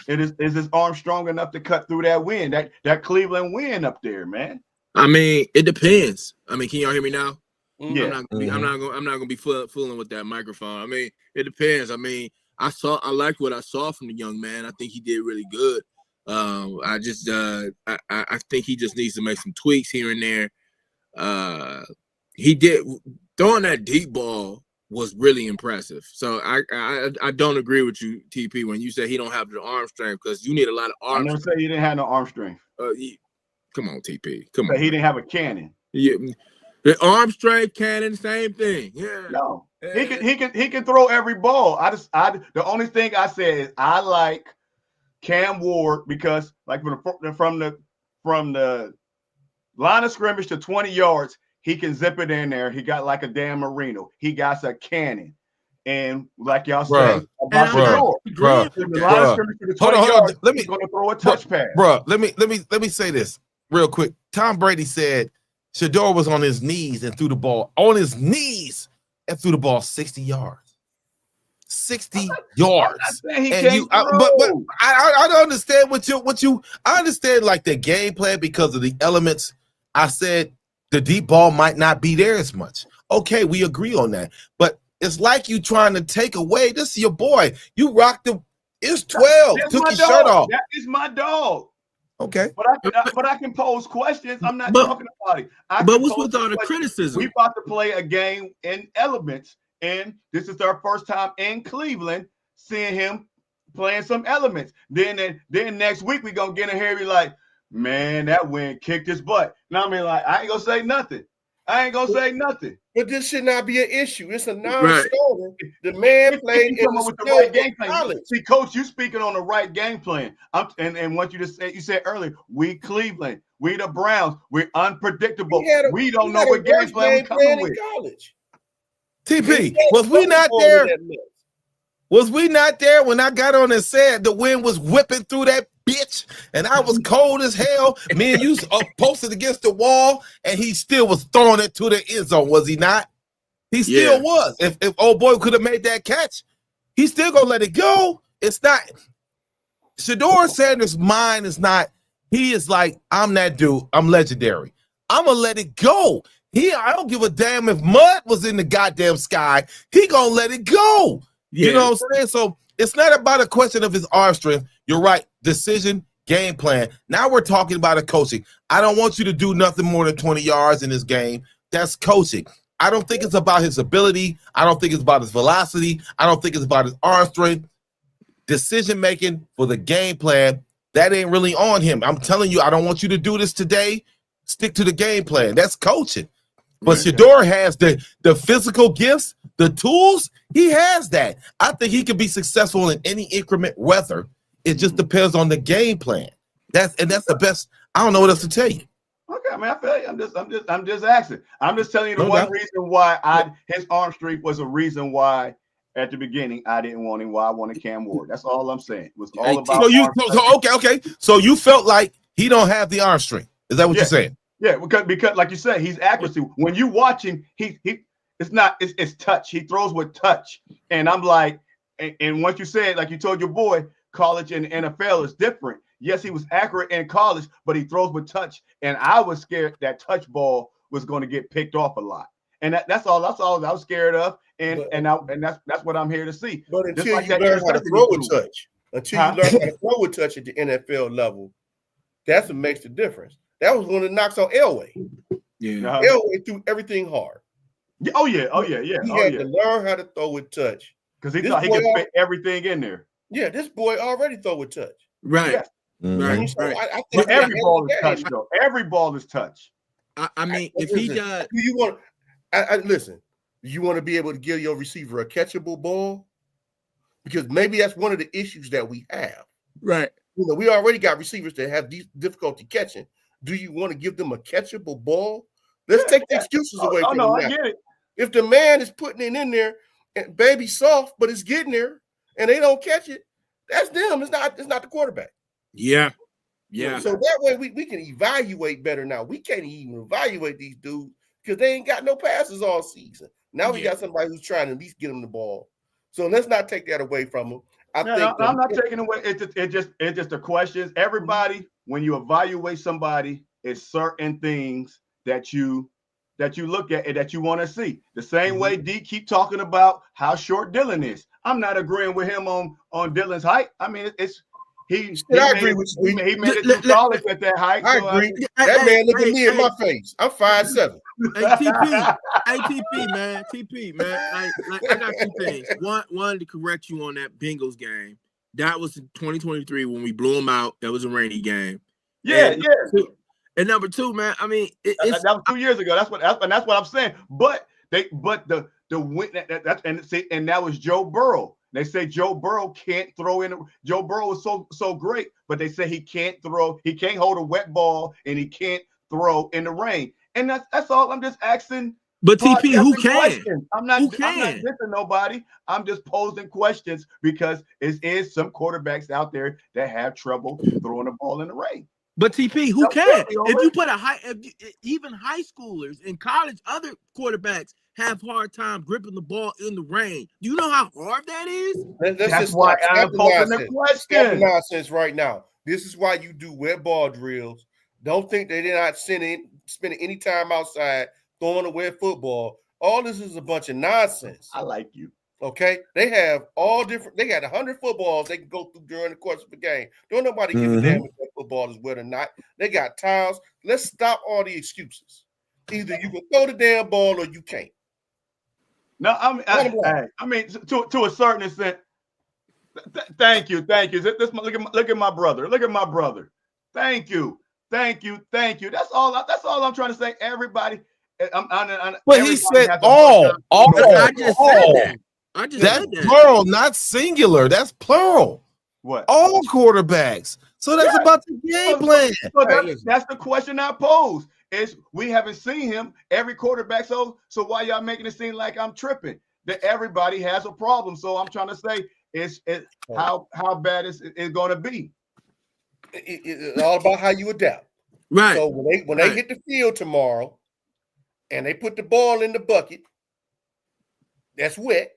is his arm strong enough to cut through that wind? That Cleveland wind up there, man. I mean, it depends. I mean, can y'all hear me now? Yeah. I'm not gonna be fooling with that microphone. I mean, it depends. I mean, I liked what I saw from the young man. I think he did really good. I think he just needs to make some tweaks here and there. He did throwing that deep ball was really impressive. So I don't agree with you, TP, when you say he don't have the arm strength, because you need a lot of arm. I never said he didn't have no arm strength. Come on, TP. Come on. He didn't have a cannon. Yeah. The arm strength, cannon, same thing. Yeah. No, he can throw every ball. The only thing I said is I like Cam Ward because like from the line of scrimmage to 20 yards, he can zip it in there. He got like a Dan Marino. He got a cannon. And like y'all said about Shedeur, hold on. Let me gonna throw a touch pass. Bro, let me say this real quick. Tom Brady said Shedeur was on his knees and threw the ball 60 yards. 60 yards. I don't understand what you I understand like the game plan because of the elements. I said the deep ball might not be there as much. Okay, we agree on that. But it's like you trying to take away. This is your boy. You rocked the. It's 12. Took your shirt off. That is my dog. Okay. But I can pose questions. I'm not talking about it. But what's with all the criticism? We about to play a game in elements, and this is our first time in Cleveland seeing him playing some elements. Then next week we gonna get in here and be like, man, that wind kicked his butt. Now I mean, like, I ain't gonna say nothing. But this should not be an issue. It's a non-starter. Right. The man played in with the right game plan. See, Coach, you speaking on the right game plan. And what you said earlier, we Cleveland, we the Browns, we're unpredictable. We don't know what game plan we're coming with. College. TP, was we not there? Was we not there when I got on and said the wind was whipping through that bitch and I was cold as hell? Me and you posted against the wall and he still was throwing it to the end zone, was he not? He still was. If old boy could have made that catch, he's still gonna let it go. It's not Shedeur Sanders' mind is not, he is like, I'm that dude, I'm legendary. I'm gonna let it go. I don't give a damn if mud was in the goddamn sky, he gonna let it go. Yeah. You know what I'm saying? So it's not about a question of his arm strength. You're right. Decision, game plan. Now we're talking about a coaching. I don't want you to do nothing more than 20 yards in this game. That's coaching. I don't think it's about his ability. I don't think it's about his velocity. I don't think it's about his arm strength. Decision making for the game plan, that ain't really on him. I'm telling you, I don't want you to do this today. Stick to the game plan. That's coaching. But Shedeur has the physical gifts, the tools. He has that. I think he can be successful in any increment weather. It just depends on the game plan. That's the best. I don't know what else to tell you. Okay, I mean, I feel you. I'm just asking. I'm just telling you the one reason why his arm strength was a reason why at the beginning I didn't want him. Why I wanted Cam Ward. That's all I'm saying. It was all about. Okay. So you felt like he don't have the arm strength. Is that what you're saying? Yeah, because like you said, he's accuracy. When you watch him, it's touch. He throws with touch, and I'm like, and once you said, like you told your boy, college and NFL is different. Yes, he was accurate in college, but he throws with touch, and I was scared that touch ball was going to get picked off a lot, and that's all I was scared of, and that's what I'm here to see. But until you learn how to throw with touch, at the NFL level, that's what makes the difference. That was one of the knocks on Elway. Yeah, Elway threw everything hard. Oh yeah. He had to learn how to throw with touch because he thought he could fit everything in there. Yeah, this boy already throw with touch. Right. Yeah. Right. So right. I think every ball is touch, though. Every ball is touch. I mean, if he does, do you want? Listen. You want to be able to give your receiver a catchable ball, because maybe that's one of the issues that we have. Right. You know, we already got receivers that have difficulty catching. Do you want to give them a catchable ball? Let's take the excuses away from them. I get it. If the man is putting it in there and baby soft, but it's getting there and they don't catch it, that's them. It's not the quarterback. Yeah. So that way we can evaluate better now. We can't even evaluate these dudes because they ain't got no passes all season. Now we got somebody who's trying to at least get them the ball. So let's not take that away from them. I'm not taking away. It's just the questions. Everybody, when you evaluate somebody, it's certain things that you look at and that you want to see. The same way D keep talking about how short Dylan is. I'm not agreeing with him on Dylan's height. I mean, I agree with you. He made it through college at that height. I agree. That man look at me in my face. I'm 5'7". Hey, TP, man. I got two things. One to correct you on that Bengals game. That was in 2023 when we blew them out. That was a rainy game. Yeah. And number two, man. I mean, that was 2 years ago. That's what I'm saying. But the win and that was Joe Burrow. They say Joe Burrow can't throw in. Joe Burrow is so great, but they say he can't throw. He can't hold a wet ball, and he can't throw in the rain. And that's all. I'm just asking. But TP, who can? Questions. I'm not dissing nobody. I'm just posing questions because there is some quarterbacks out there that have trouble throwing the ball in the rain. But TP, who can? If you put even high schoolers in college, other quarterbacks have hard time gripping the ball in the rain. Do you know how hard that is? That's why I'm posing the question. Nonsense right now. This is why you do wet ball drills. Don't think that they're not spending any time outside throwing a wet football. All this is a bunch of nonsense. I like you. Okay, they have all different. They got 100 footballs they can go through during the course of the game. Don't nobody give a damn if that football is wet or not. They got tiles. Let's stop all the excuses. Either you can throw the damn ball or you can't. No, I mean, to a certain extent. Thank you. Look at my brother. Look at my brother. Thank you. That's all I'm trying to say. Everybody. But he said all. I just said that. That's plural, not singular. That's plural. What? All quarterbacks. So that's about the game plan. So that's the question I pose. Is we haven't seen him every quarterback. So why y'all making it seem like I'm tripping? That everybody has a problem. So I'm trying to say It's how bad it's going to be. It's all about how you adapt. Right. So when they hit the field tomorrow, and they put the ball in the bucket, that's wet.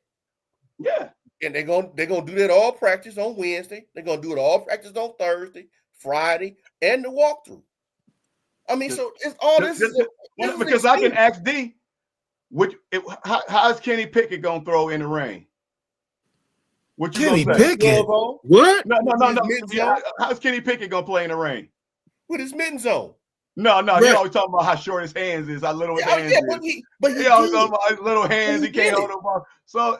Yeah. And they're gonna do that all practice on Wednesday. They're gonna do it all practice on Thursday, Friday, and the walkthrough. I mean, so it's all this. Because I can ask D, how is Kenny Pickett gonna throw in the rain? What you Kenny gonna say? Pickett? What? No. Yeah, how's Kenny Pickett gonna play in the rain? With his mittens on. No. Right. You always talking about how short his hands is, how little his hands is. But he always talking about his little hands. He can't did hold the ball. So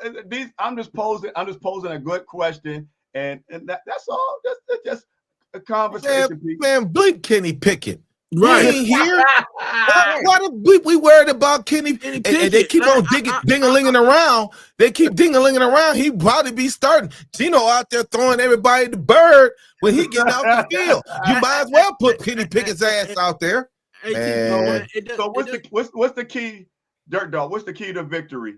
I'm just posing a good question, and that's all. That's just a conversation. Man, blink Kenny Pickett. Right. He ain't here. Why the bleep we worried about Kenny? And they keep on ding-a-linging around. They keep ding-a-linging around. He probably be starting. Gino out there throwing everybody the bird when he getting out the field. You might as well put Kenny Pickett's ass out there. So what's the key, Dirt Dog? What's the key to victory?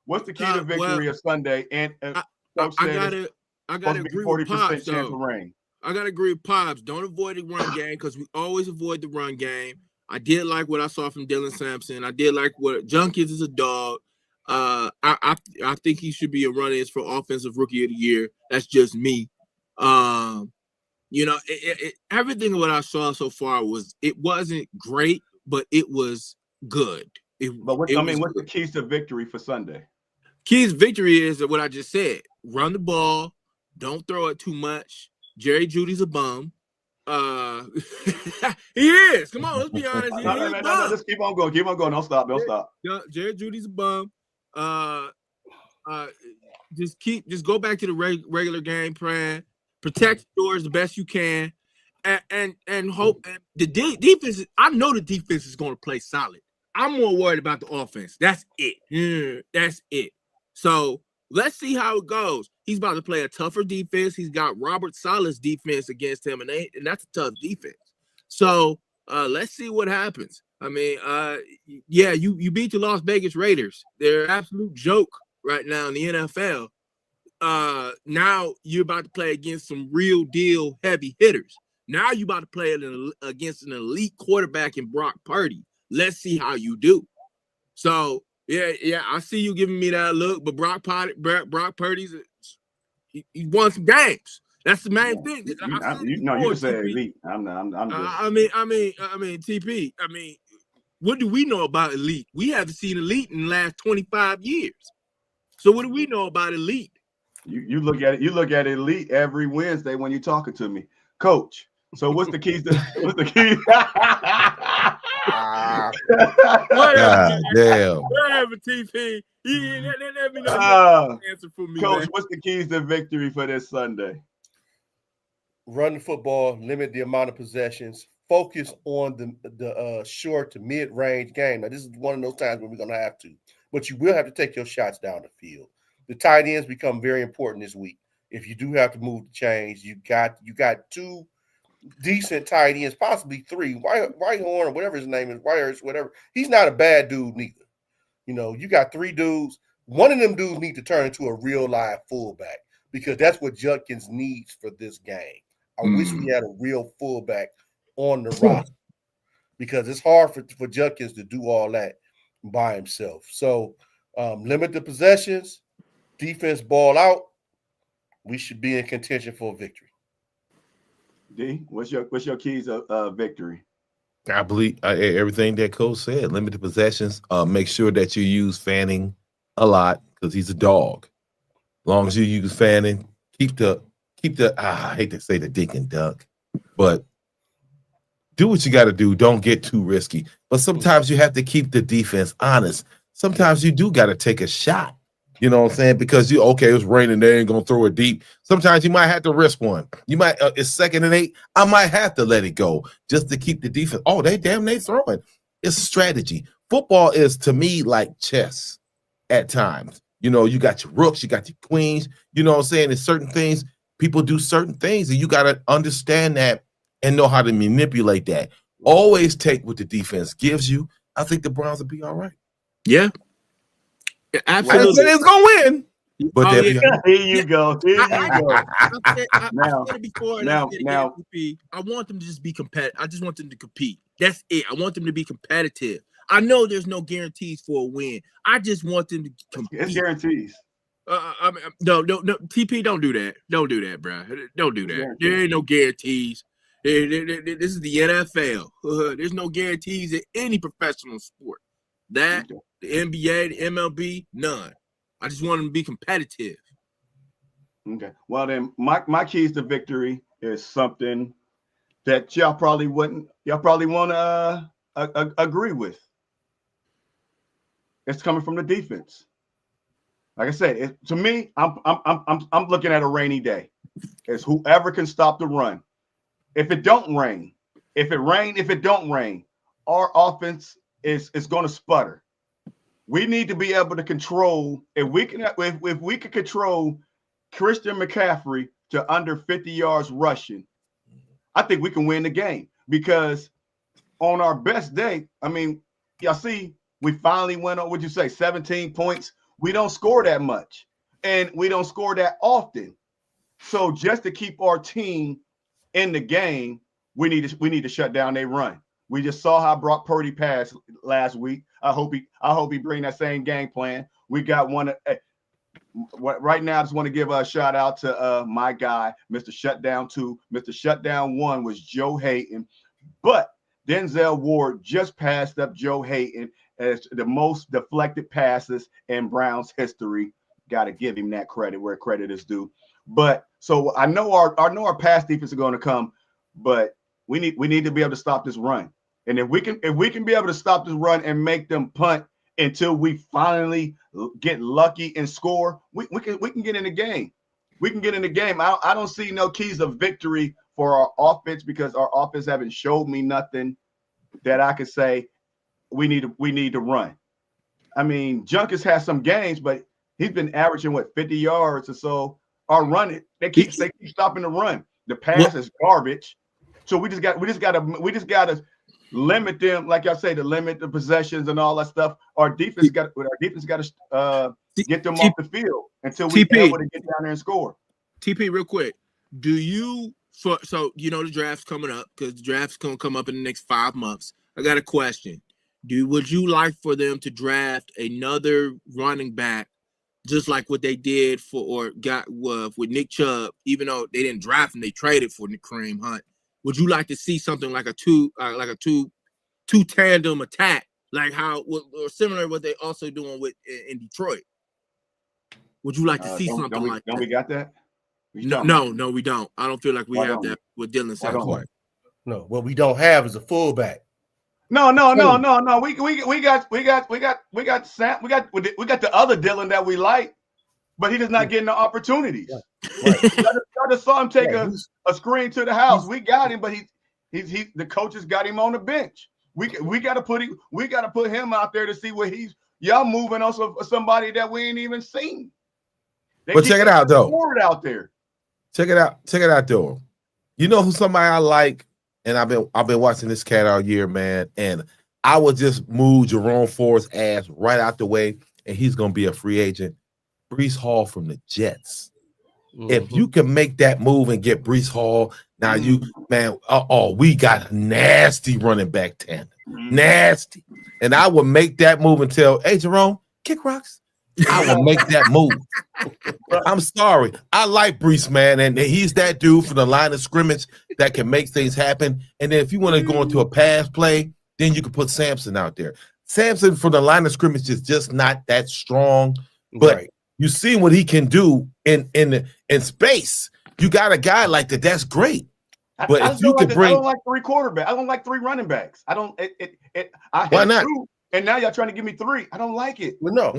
What's the key to victory of Sunday? And I gotta agree with Pops. Chance of rain. I gotta agree with Pops. Don't avoid the run game because we always avoid the run game. I did like what I saw from Dylan Sampson. I did like what Junkins is a dog. I think he should be a runner for offensive rookie of the year. That's just me. Everything what I saw so far wasn't great, but it was good. What's the keys to victory for Sunday? Keys to victory is what I just said. Run the ball. Don't throw it too much. Jerry Judy's a bum. He is. Come on, let's be honest. No, just keep on going. Keep on going. Don't stop. Jerry Judy's a bum. Just go back to the regular game plan. Protect the doors the best you can, and hope the defense. I know the defense is going to play solid. I'm more worried about the offense. That's it. That's it. So let's see how it goes. He's about to play a tougher defense. He's got Robert Saleh's defense against him, and that's a tough defense. So let's see what happens. I mean, you beat the Las Vegas Raiders. They're an absolute joke right now in the NFL. Now you're about to play against some real deal heavy hitters. Now you're about to play against an elite quarterback in Brock Purdy. Let's see how you do. So yeah, I see you giving me that look, but Brock Purdy's he won some games. That's the main thing. You can say elite. I'm just. I mean, TP. I mean, what do we know about elite? We haven't seen elite in the last 25 years. So what do we know about elite? You look at it. You look at elite every Wednesday when you're talking to me, Coach. So what's the keys? What's the key? Damn. Whatever, TP. Let me know answer for me, Coach. man. What's the keys to victory for this Sunday? Run the football, limit the amount of possessions, focus on the short to mid-range game. Now, this is one of those times when we're going to have to, but you will have to take your shots down the field. The tight ends become very important this week. If you do have to move the chains, you got two decent tight ends, possibly three. Whitehorn or whatever his name is, Wires, whatever. He's not a bad dude neither. You got three dudes. One of them dudes need to turn into a real live fullback because that's what Judkins needs for this game. I wish we had a real fullback on the roster because it's hard for Judkins to do all that by himself. So limit the possessions, defense ball out. We should be in contention for a victory. D, what's your keys of victory? I believe everything that Coach said. Limited possessions. Make sure that you use Fanning a lot because he's a dog. As long as you use Fanning, keep the. I hate to say the dink and dunk, but do what you got to do. Don't get too risky. But sometimes you have to keep the defense honest. Sometimes you do got to take a shot. You know what I'm saying? Because it was raining, they ain't gonna throw it deep. Sometimes you might have to risk one. You might it's 2nd and 8. I might have to let it go just to keep the defense. Oh, they throwing. It's strategy. Football is to me like chess at times. You got your rooks, you got your queens. You know what I'm saying? There's certain things, people do certain things, and you gotta understand that and know how to manipulate that. Always take what the defense gives you. I think the Browns will be all right. Yeah. Absolutely. It's gonna win. But Oh, they'll yeah. be Here you go. Here you go. I said it before, and now, I said it now, again. I want them to just be competitive. I just want them to compete. That's it. I want them to be competitive. I know there's no guarantees for a win. I just want them to compete. it's guarantees. I mean, no. TP, don't do that. Don't do that, bro. Don't do that. There ain't no guarantees. This is the NFL. There's no guarantees in any professional sport. That, the NBA, the MLB, none. I just want them to be competitive. Okay. Well, then my keys to victory is something that y'all probably want to agree with. It's coming from the defense. Like I said, to me, I'm looking at a rainy day. It's whoever can stop the run. If it don't rain, if it don't rain, our offense is going to sputter. We need to be able to control. If we can control Christian McCaffrey to under 50 yards rushing, I think we can win the game. Because on our best day, I mean, y'all see, we finally went on. What'd you say? 17 points. We don't score that much, and we don't score that often. So just to keep our team in the game, we need to shut down their run. We just saw how Brock Purdy passed last week. I hope he bring that same game plan. We got one. Right now, I just want to give a shout out to my guy, Mr. Shutdown 2. Mr. Shutdown 1 was Joe Hayden, but Denzel Ward just passed up Joe Hayden as the most deflected passes in Browns history. Got to give him that credit where credit is due. But so I know our pass defense is going to come, but we need to be able to stop this run. And if we can be able to stop this run and make them punt until we finally get lucky and score, we can get in the game. We can get in the game. I don't see no keys of victory for our offense because our offense haven't showed me nothing that I could say we need to run. I mean, Junkus has some games, but he's been averaging 50 yards or so. Our run, they keep stopping the run. The pass is garbage. So we just gotta limit them, like I say, to limit the possessions and all that stuff. Our defense got to get them off the field until we're able to get down there and score. TP, real quick, so you know the draft's coming up because the draft's gonna come up in the next 5 months. I got a question. Would you like for them to draft another running back, just like what they did with Nick Chubb? Even though they didn't draft him, they traded for Kareem Hunt. Would you like to see something like a two tandem attack, like or similar to what they also doing in Detroit? Would you like to see something like that? Don't we got that? No, we don't. I don't feel like we have that with Dylan Sanchez. No, what we don't have is a fullback. No. We got Sam. We got the other Dylan that we like, but he does not getting the opportunities. Right. I just saw him take a screen to the house. We got him, but he's the coaches got him on the bench. We got to put him out there to see what y'all moving on somebody that we ain't even seen. But check it out though. Out there. Check it out though. You know who somebody I like, and I've been watching this cat all year, man. And I would just move Jerome Ford's ass right out the way, and he's gonna be a free agent. Breece Hall from the Jets. Mm-hmm. If you can make that move and get Breece Hall, now we got a nasty running back tandem. Nasty. And I would make that move and tell, hey, Jerome, kick rocks. I will make that move. I'm sorry. I like Breece, man, and he's that dude from the line of scrimmage that can make things happen. And then if you want to go into a pass play, then you can put Sampson out there. Sampson from the line of scrimmage is just not that strong, but you see what he can do in space. You got a guy like that. That's great. But if you could bring, I don't like three quarterbacks. I don't like three running backs. I don't. Why not? Two, and now y'all trying to give me three. I don't like it. Well, no.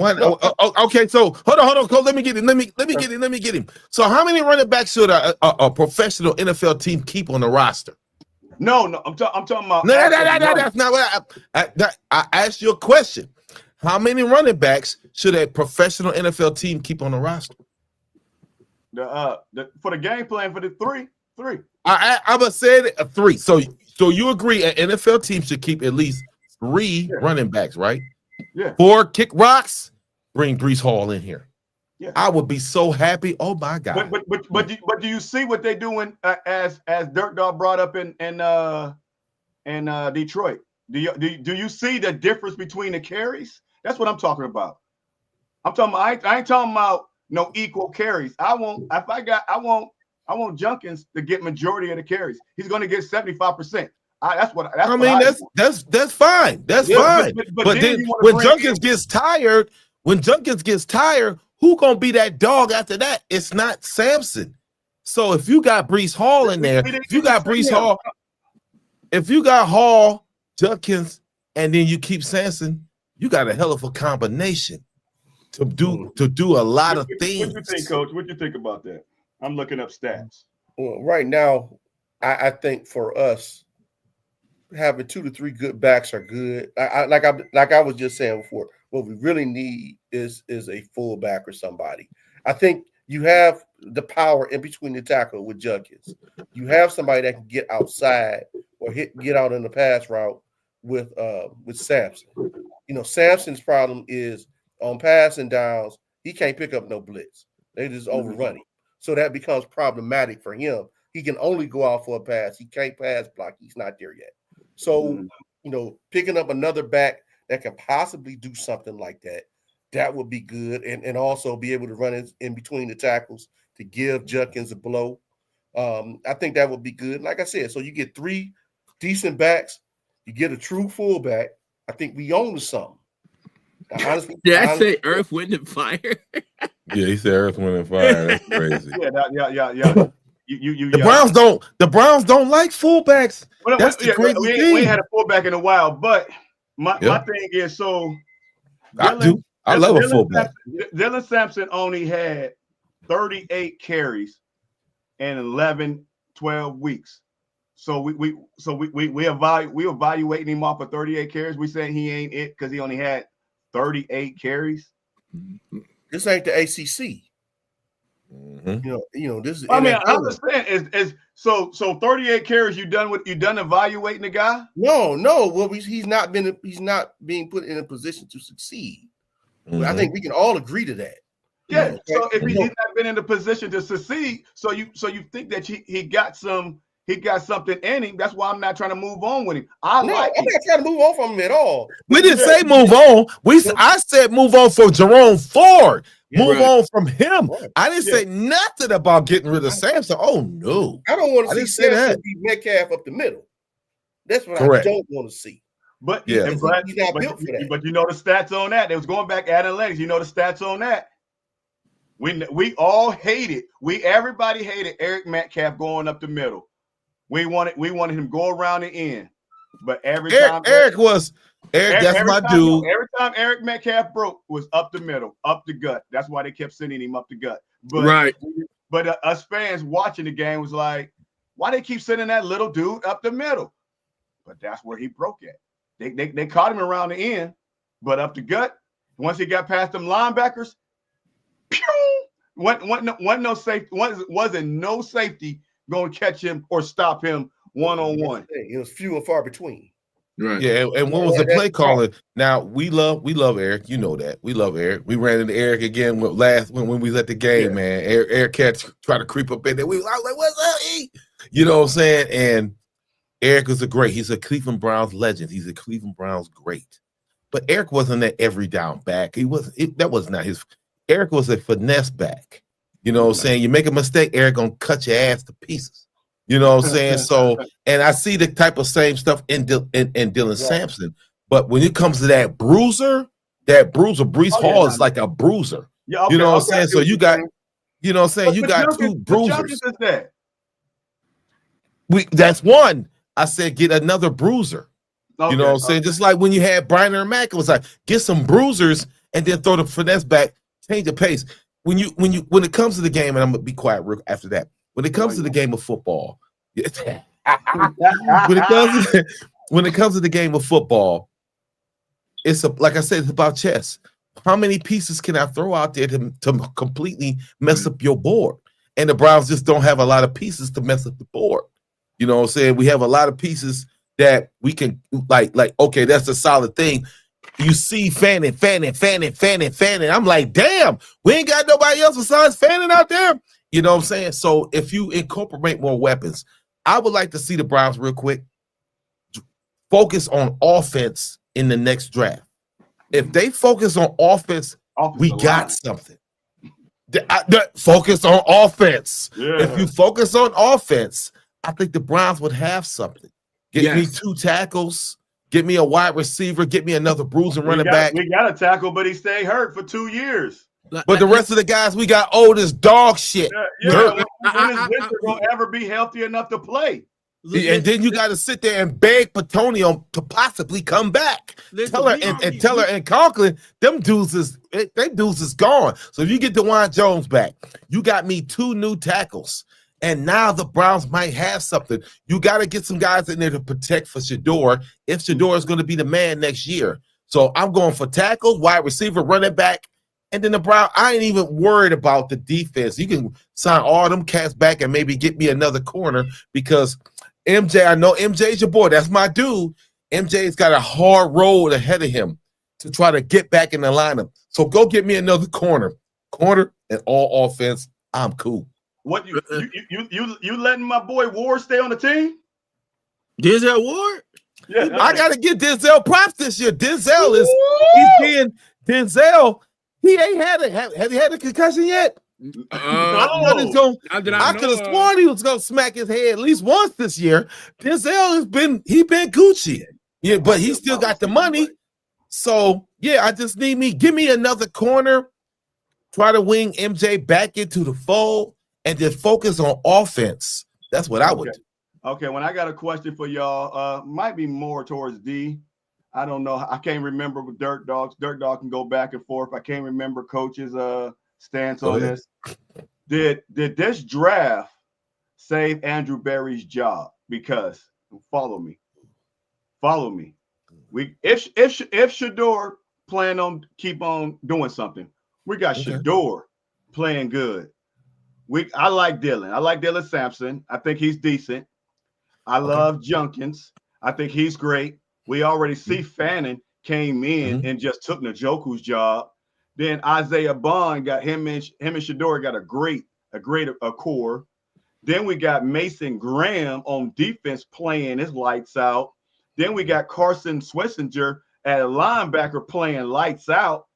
Okay, so hold on, Cole. Let me get him. Let me get him. So how many running backs should a professional NFL team keep on the roster? No. I'm talking about. No, that's not what I asked you a question. How many running backs should a professional NFL team keep on the roster? For the game plan for the three. I'm gonna say it, 3. So you agree an NFL team should keep at least 3 running backs, right? Yeah. 4 kick rocks. Bring Breece Hall in here. Yeah. I would be so happy. Oh my God. But do you see what they're doing as Dirt Dog brought up in Detroit? Do you see the difference between the carries? That's what I'm talking about. I'm talking about, I ain't talking about no equal carries. I want Junkins to get majority of the carries. He's going to get 75%. That's fine. That's fine. But then when Junkins gets tired, who gonna be that dog after that? It's not Sampson. So if you got Breece Hall in there, if you got Hall, Junkins, and then you keep Sampson, you got a hell of a combination to do a lot of things. What you think, Coach? What you think about that? I'm looking up stats. Well, right now, I think for us, having 2 to 3 good backs are good. Like I was just saying before, what we really need is a fullback or somebody. I think you have the power in between the tackle with Junkins. You have somebody that can get outside or get out in the pass route with Sampson. You know, Sampson's problem is on passing downs, he can't pick up no blitz. They just overrun him. So that becomes problematic for him. He can only go out for a pass. He can't pass block. He's not there yet. So, you know, picking up another back that can possibly do something like that would be good. And also be able to run in between the tackles to give Junkins a blow. I think that would be good. Like I said, so you get 3 decent backs. You get a true fullback. I think we own something. Now, honestly, did I say Earth, Wind, and Fire? Yeah, he said Earth, Wind, and Fire. That's crazy. Yeah. The Browns don't like fullbacks. That's the crazy thing. We ain't had a fullback in a while, but my thing is, so I love a fullback. Dylan Sampson only had 38 carries in 12 weeks. So we evaluating him off of 38 carries. We saying he ain't it because he only had 38 carries. This ain't the ACC. Mm-hmm. You know this is. I mean, I understand. Is so 38 carries. You done evaluating the guy? No. Well, he's not being put in a position to succeed. Mm-hmm. I think we can all agree to that. Yeah. You know, so if he's not been in a position to succeed, so you think that he got something in him. That's why I'm not trying to move on with him. I'm not trying to move on from him at all. We didn't say move on. I said move on for Jerome Ford. Move on from him. Right. I didn't say nothing about getting rid of Sampson. Oh no. I don't want to see Sampson beat Metcalf up the middle. That's what I don't want to see. But he's not built for that. But you know the stats on that. They was going back analytics. You know the stats on that. We all hated. Everybody hated Eric Metcalf going up the middle. We wanted him to go around the end. But every time Eric, that's my dude. Every time Eric Metcalf broke was up the middle, up the gut. That's why they kept sending him up the gut. But us fans watching the game was like, why they keep sending that little dude up the middle? But that's where he broke at. They caught him around the end, but up the gut. Once he got past them linebackers, wasn't no safety going to catch him or stop him one-on-one. It was few and far between. Right. Yeah, and what was the play calling? Now we love Eric. You know that. We love Eric. We ran into Eric again when we was at the game, man. Eric cats try to creep up in there. I was like, what's up, E? You know what I'm saying? And Eric is he's a Cleveland Browns legend. He's a Cleveland Browns great. But Eric wasn't that every down back. That was not his. Eric was a finesse back. You know what I'm saying? You make a mistake, Eric gonna cut your ass to pieces. You know what I'm saying? So, and I see the type of same stuff in Dylan Sampson. But when it comes to that bruiser, Breece Hall is like a bruiser. Yeah, okay, you know what I'm saying? So you got, you know what I'm saying? You got two bruisers. That's one. I said get another bruiser. Okay, you know what I'm saying? Just like when you had Brian or Mack, it was like get some bruisers and then throw the finesse back, change the pace. When it comes to the game, and I'm gonna be quiet real after that. When it comes to the game of football, when it comes to the game of football, like I said, it's about chess. How many pieces can I throw out there to completely mess up your board? And the Browns just don't have a lot of pieces to mess up the board. You know what I'm saying? We have a lot of pieces that we can like, okay, that's a solid thing. you see Fanning. I'm like, damn, we ain't got nobody else besides Fanning out there. You know what I'm saying? So if you incorporate more weapons, I would like to see the Browns real quick focus on offense in the next draft. If they focus on offense, we got something. Focus on offense. Yeah. If you focus on offense, I think the Browns would have something. Get me 2 tackles. Get me a wide receiver. Get me another bruising running back. We got a tackle, but he stayed hurt for 2 years. But the rest of the guys we got old as dog shit. When is Winter going to ever be healthy enough to play? And then you got to sit there and beg Petonio to possibly come back. Teller and Conklin, them dudes is gone. So if you get DeJuan Jones back, you got me 2 new tackles. And now the Browns might have something. You got to get some guys in there to protect for Shedeur if Shedeur is going to be the man next year. So I'm going for tackles, wide receiver, running back. And then the Browns, I ain't even worried about the defense. You can sign all them cats back and maybe get me another corner because MJ, I know MJ's your boy. That's my dude. MJ's got a hard road ahead of him to try to get back in the lineup. So go get me another corner and all offense. I'm cool. What you letting my boy Ward stay on the team? Denzel Ward? Yeah, I gotta give Denzel props this year. Denzel he ain't had it. Have he had a concussion yet? I could have sworn he was gonna smack his head at least once this year. Denzel been Gucci. Yeah, but he still got the money. So yeah, I just give me another corner, try to wing MJ back into the fold, and just focus on offense. That's what I would do. Okay, when I got a question for y'all, might be more towards D. I don't know. I can't remember with Dirt Dogs. Dirt Dog can go back and forth. I can't remember Coach's stance on this. Did this draft save Andrew Berry's job? Because follow me. If Shedeur plan on keep on doing something, we got Shedeur playing good. I like Dylan. I like Dylan Sampson. I think he's decent. I love Junkins. I think he's great. We already see Fanning came in and just took Njoku's job. Then Isaiah Bond got him and Shedeur got a great core. Then we got Mason Graham on defense playing his lights out. Then we got Carson Swessinger at a linebacker playing lights out.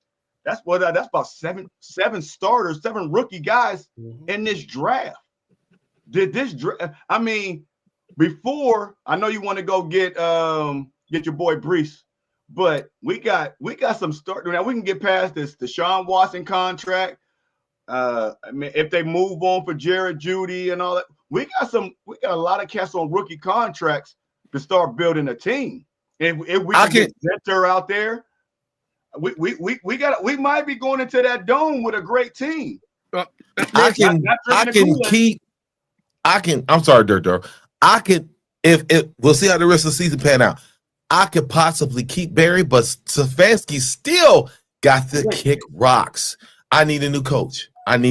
That's about seven starters, 7 rookie guys in this draft. Before I know you want to go get your boy Brees, but we got some start. Now we can get past this Deshaun Watson contract. If they move on for Jared Judy and all that, we got a lot of cats on rookie contracts to start building a team. And if we can get Zenter out there, we might be going into that dome with a great team. I'm sorry, Dirt. If we'll see how the rest of the season pan out. I could possibly keep Barry, but Stefanski still got to kick rocks. I need a new coach. I'm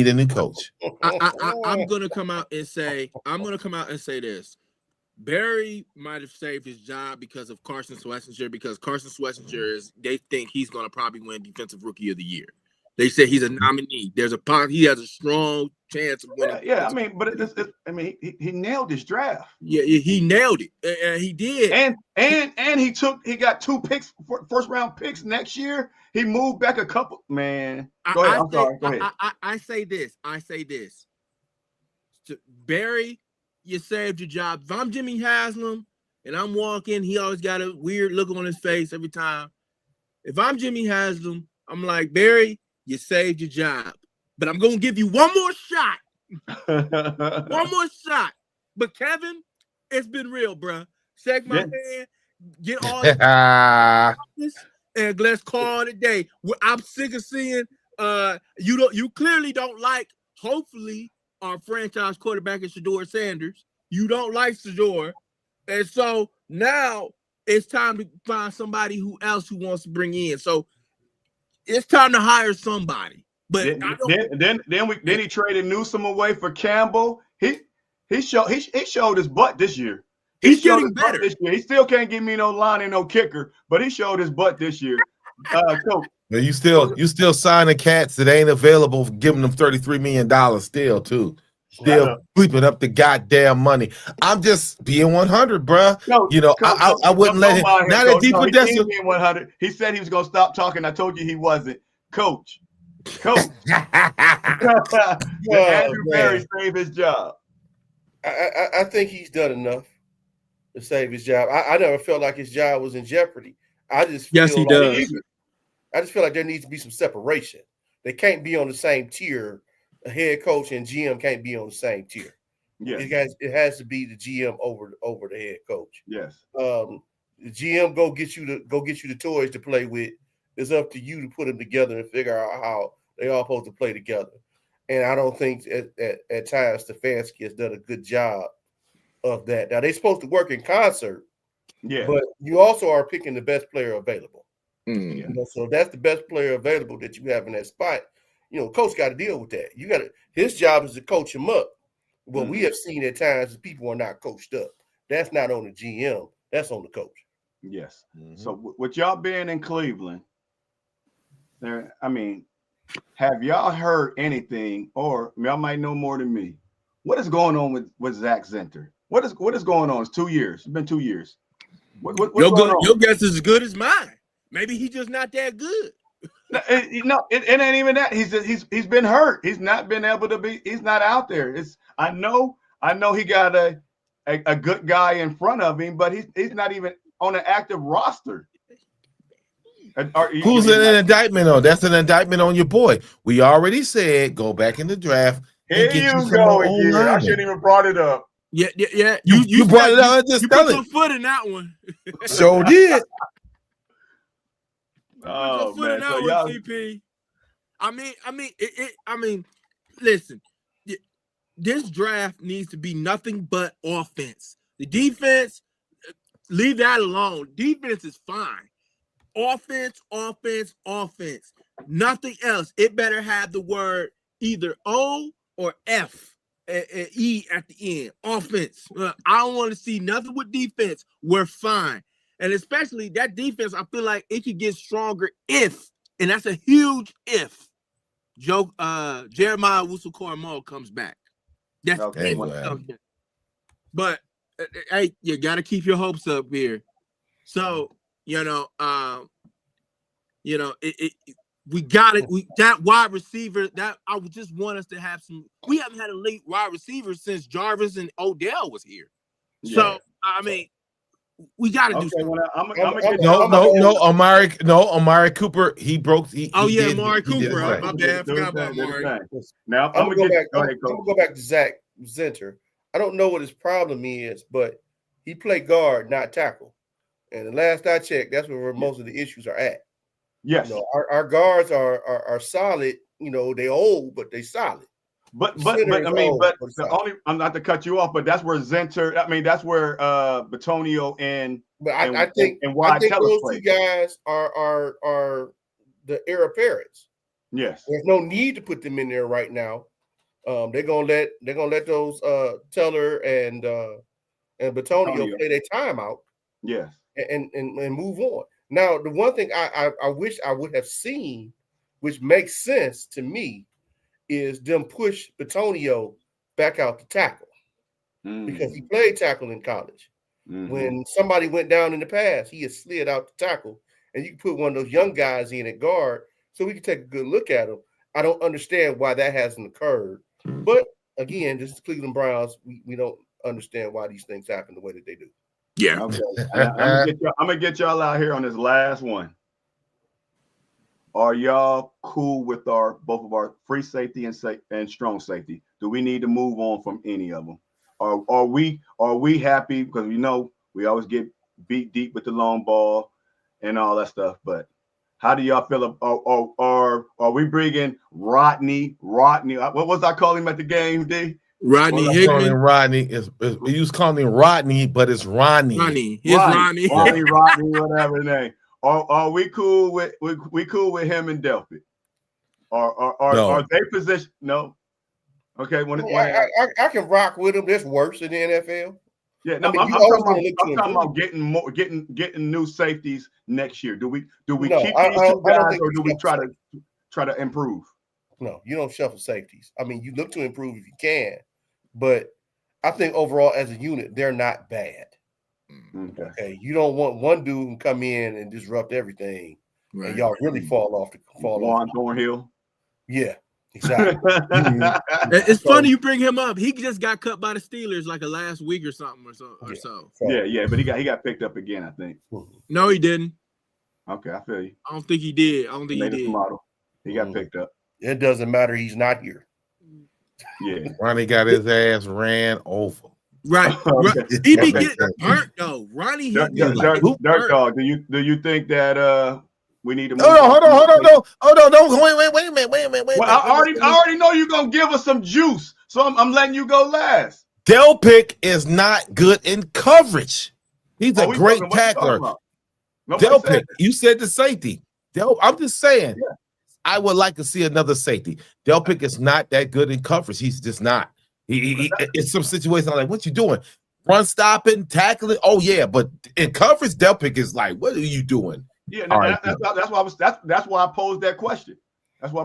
gonna come out and say this. Barry might have saved his job because of Carson Swessinger, because Carson Swessinger they think he's gonna probably win Defensive Rookie of the Year. They say he's a nominee. He has a strong chance of winning. Yeah, he nailed his draft. Yeah, he nailed it. He did. And he got 2 picks, first round picks next year. He moved back a couple. Man, go ahead. I'm sorry. Go ahead. I say this. Barry, you saved your job. If I'm Jimmy Haslam and I'm walking, he always got a weird look on his face every time. If I'm Jimmy Haslam, I'm like, Barry, you saved your job, but I'm going to give you one more shot. But Kevin, it's been real, bro. Shake my hand, get all this, and let's call it a day. I'm sick of seeing you clearly don't like, hopefully, our franchise quarterback is Shedeur Sanders. You don't like Shedeur. And so now it's time to find somebody who wants to bring in. So it's time to hire somebody. But then he traded Newsom away for Campbell. He showed his butt this year. He's getting better this year. He still can't give me no line and no kicker, but he showed his butt this year. Coach. But you still signing cats that ain't available, giving them $33 million still too. Still sleeping up the goddamn money. I'm just being 100, bruh. Coach, You know, I wouldn't let him. Now that Coach. deeper He ain't being 100. He said he was gonna stop talking. I told you he wasn't. Coach. Did Andrew Berry save his job? I think he's done enough to save his job. I never felt like his job was in jeopardy. I just feel Yes, he does. I just feel like there needs to be some separation. They can't be on the same tier. A head coach and GM can't be on the same tier. Yes. It has to be the GM over the head coach. Yes. The GM go get you the toys to play with. It's up to you to put them together and figure out how they all supposed to play together. And I don't think at times Stefanski has done a good job of that. Now they're supposed to work in concert, but you also are picking the best player available. You know, so if that's the best player available that you have in that spot, you know, coach got to deal with that. His job is to coach him up. What we have seen at times is people are not coached up. That's not on the GM. That's on the coach. Yes. So with y'all being in Cleveland, have y'all heard anything, or y'all might know more than me? What is going on with Zach Zinter? What is going on? It's 2 years. It's been 2 years. What's going on? Your guess is as good as mine. Maybe he's just not that good. It ain't even that. He's been hurt. He's not been able to be. He's not out there. I know he got a good guy in front of him, but he's not even on an active roster. Who's an indictment on? That's an indictment on your boy. We already said go back in the draft. Here you go again. I shouldn't even brought it up. Yeah. You brought it up. You put your foot in that one. So did. Oh man, man, so y'all... TP. Listen. This draft needs to be nothing but offense. The defense, leave that alone. Defense is fine. Offense. Nothing else. It better have the word either O or F, E at the end. Offense. I don't want to see nothing with defense. We're fine. And especially that defense, I feel like it could get stronger if, and that's a huge if, Jeremiah Wusu-Koramoah comes back. That's okay. But hey, you got to keep your hopes up here. So, we got it. That wide receiver, that I would just want us to have some. We haven't had a late wide receiver since Jarvis and Odell was here. So, we got to do something. Amari Cooper, he broke. Amari Cooper. My bad. I forgot about Amari. Now, I'm going to go back to Zach Zinter. I don't know what his problem is, but he played guard, not tackle. And the last I checked, that's where most of the issues are at. Yes. You know, our guards are solid. You know, they old, but they solid. But I'm not to cut you off, but that's where Zinter. That's where Batonio and I think those two guys are the heir apparents. Yes. There's no need to put them in there right now. They're gonna let those Teller and Batonio play their time out. Yes. And move on. Now, the one thing I wish I would have seen, which makes sense to me, is them push Batonio back out to tackle because he played tackle in college. When somebody went down in the past, he had slid out to tackle, and you can put one of those young guys in at guard so we can take a good look at him. I don't understand why that hasn't occurred. But again, this is Cleveland Browns. We don't understand why these things happen the way that they do. Yeah. Okay. I'm gonna get y'all out here on this last one. Are y'all cool with both of our free safety and strong safety? Do we need to move on from any of them? Are we happy? Because we know we always get beat deep with the long ball and all that stuff. But how do y'all feel? Are we bringing Rodney? What was I calling him at the game, D? Rodney Hickman. Rodney he was calling him Rodney, but it's Ronnie. Ronnie, whatever his name. Are we cool with him and Delpit? Are they positioned? No. Okay. I can rock with him. That's worse in the NFL. Yeah, no, I mean, I'm talking about getting new safeties next year. Do we keep these two guys or do we try to improve? No, you don't shuffle safeties. I mean, you look to improve if you can, but I think overall as a unit, they're not bad. Okay. You don't want one dude to come in and disrupt everything, and y'all really fall off. Juan Thornhill. Yeah, exactly. It's funny you bring him up. He just got cut by the Steelers like last week or something or so. Yeah, but he got picked up again, I think. No, he didn't. Okay, I feel you. I don't think he did. I don't think he did. Model. He got picked up. It doesn't matter. He's not here. Yeah. Ronnie got his ass ran over. Right. He be getting hurt though. Ronnie hit me Dirt Dog. Do you think that we need to move Hold on. Don't wait a minute. Well, I already know you're gonna give us some juice, so I'm letting you go last. Delpick is not good in coverage. He's a great tackler. Delpick, you said the safety. I'm just saying. Yeah. I would like to see another safety. Delpick is not that good in coverage. He's just not. He in some situations, I'm like, what you doing? Run stopping, tackling. Oh yeah, but in coverage, Delpick is like, what are you doing? Yeah, that's why I posed that question. That's why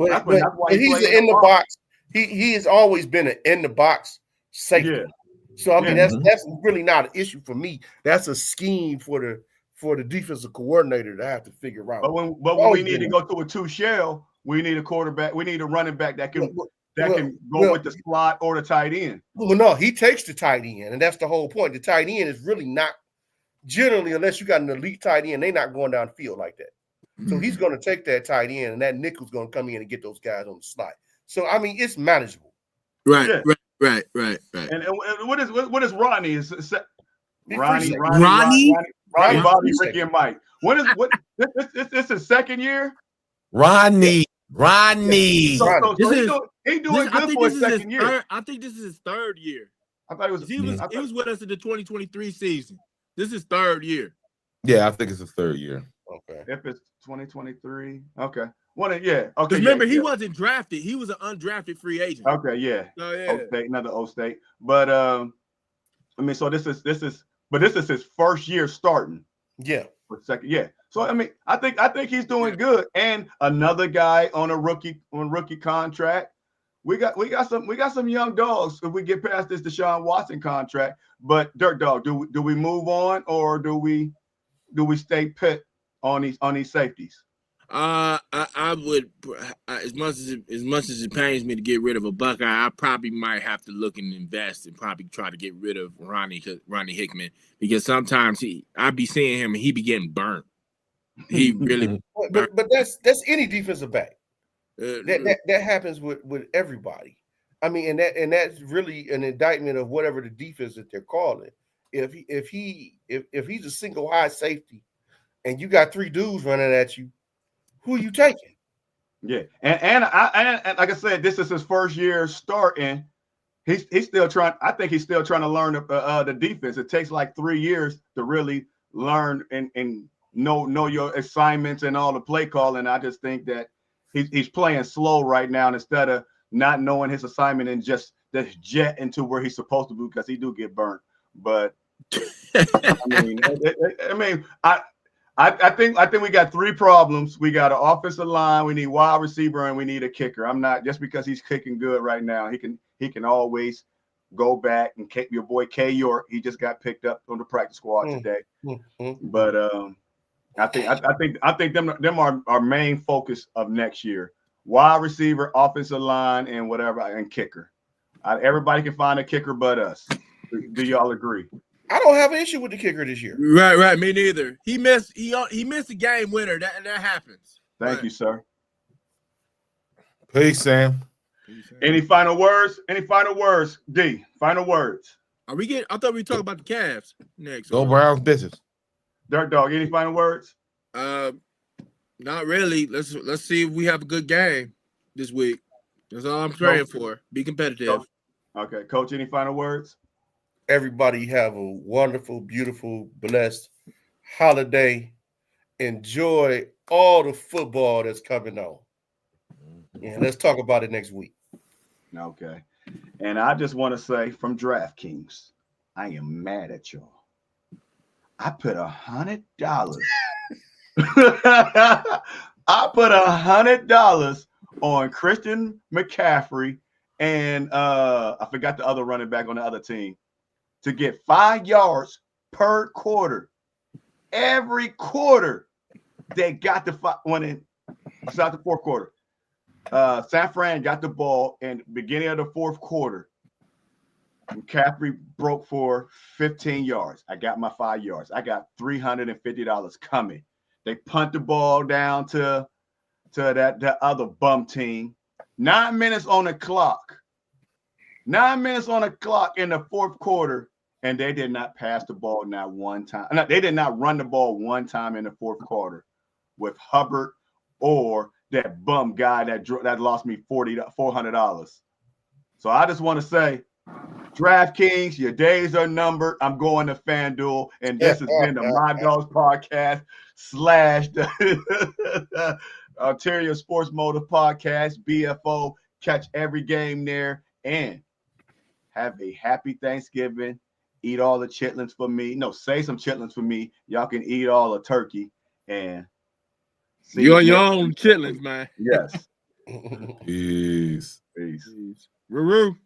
he's in the box. He has always been an in the box safety. Yeah. So I mean that's really not an issue for me. That's a scheme for the defensive coordinator to have to figure out. But when we need to go to a two shell, we need a quarterback. We need a running back that can go with the slot or the tight end. Well, no, he takes the tight end, and that's the whole point. The tight end is really not generally, unless you got an elite tight end, they're not going down the field like that. So he's going to take that tight end, and that nickel's going to come in and get those guys on the slot. So I mean, it's manageable. Right. And what is Ronnie? Ronnie, Bobby, Ricky, and Mike. This is second year? Ronnie. He's doing good for his second year. I think this is his third year. I thought it was. He was with us in the 2023 season. This is third year. Yeah, I think it's his third year. Okay. If it's 2023, okay. Okay. Remember, he wasn't drafted. He was an undrafted free agent. Okay, yeah. Oh, yeah. O-State, another O-State. But I mean, so this is his first year starting. Yeah. For second, yeah. So I mean, I think he's doing good. And another guy on rookie contract. We got some young dogs if we get past this Deshaun Watson contract. But Dirt Dog, do we move on or do we stay put on these safeties? I would, as much as it pains me to get rid of a Buckeye, I probably might have to look and invest and probably try to get rid of Ronnie Hickman, because sometimes I be seeing him and he be getting burnt. He really, but that's any defensive back. That happens with everybody. I mean, and that's really an indictment of whatever the defense that they're calling. If he's a single high safety, and you got three dudes running at you, who are you taking? Yeah, and like I said, this is his first year starting. He's still trying. I think he's still trying to learn the defense. It takes like 3 years to really learn and know your assignments and all the play calling. I just think that he's playing slow right now, and instead of not knowing his assignment and just jet into where he's supposed to be, because he do get burnt. But I think we got three problems. We got an offensive line, we need wide receiver, and we need a kicker. I'm not just because he's kicking good right now. He can always go back and kick your boy K York. He just got picked up on the practice squad today. But I think them are our main focus of next year. Wide receiver, offensive line, and whatever, and kicker. Everybody can find a kicker but us. Do y'all agree? I don't have an issue with the kicker this year. Right. Me neither. He missed a game winner. That happens. Thank you, sir. Peace, Sam. Any final words? D. Final words. I thought we were talking about the Cavs next. Go Browns business. Dirt Dog. Any final words? Not really. Let's see if we have a good game this week. That's all I'm praying for. Be competitive. Okay, Coach. Any final words? Everybody have a wonderful, beautiful, blessed holiday. Enjoy all the football that's coming on. And let's talk about it next week. Okay. And I just want to say from DraftKings, I am mad at y'all. I put $100. I put $100 on Christian McCaffrey and I forgot the other running back on the other team to get 5 yards per quarter. Every quarter they got the one in. It's not the fourth quarter. San Fran got the ball in beginning of the fourth quarter. McCaffrey broke for 15 yards. I got my 5 yards. I got $350 coming. They punt the ball down to that other bum team. 9 minutes on the clock. 9 minutes on the clock in the fourth quarter, and they did not pass the ball not one time. No, they did not run the ball one time in the fourth quarter with Hubbard or that bum guy that lost me $400. So I just want to say, DraftKings, your days are numbered. I'm going to FanDuel, and this has been the My Dogs Podcast / the Ontario Sports Motive Podcast, BFO. Catch every game there, and have a happy Thanksgiving. Eat all the chitlins for me. No, say some chitlins for me. Y'all can eat all the turkey, and you're on your own chitlins, man. Yes. Peace. Peace. Roo-roo.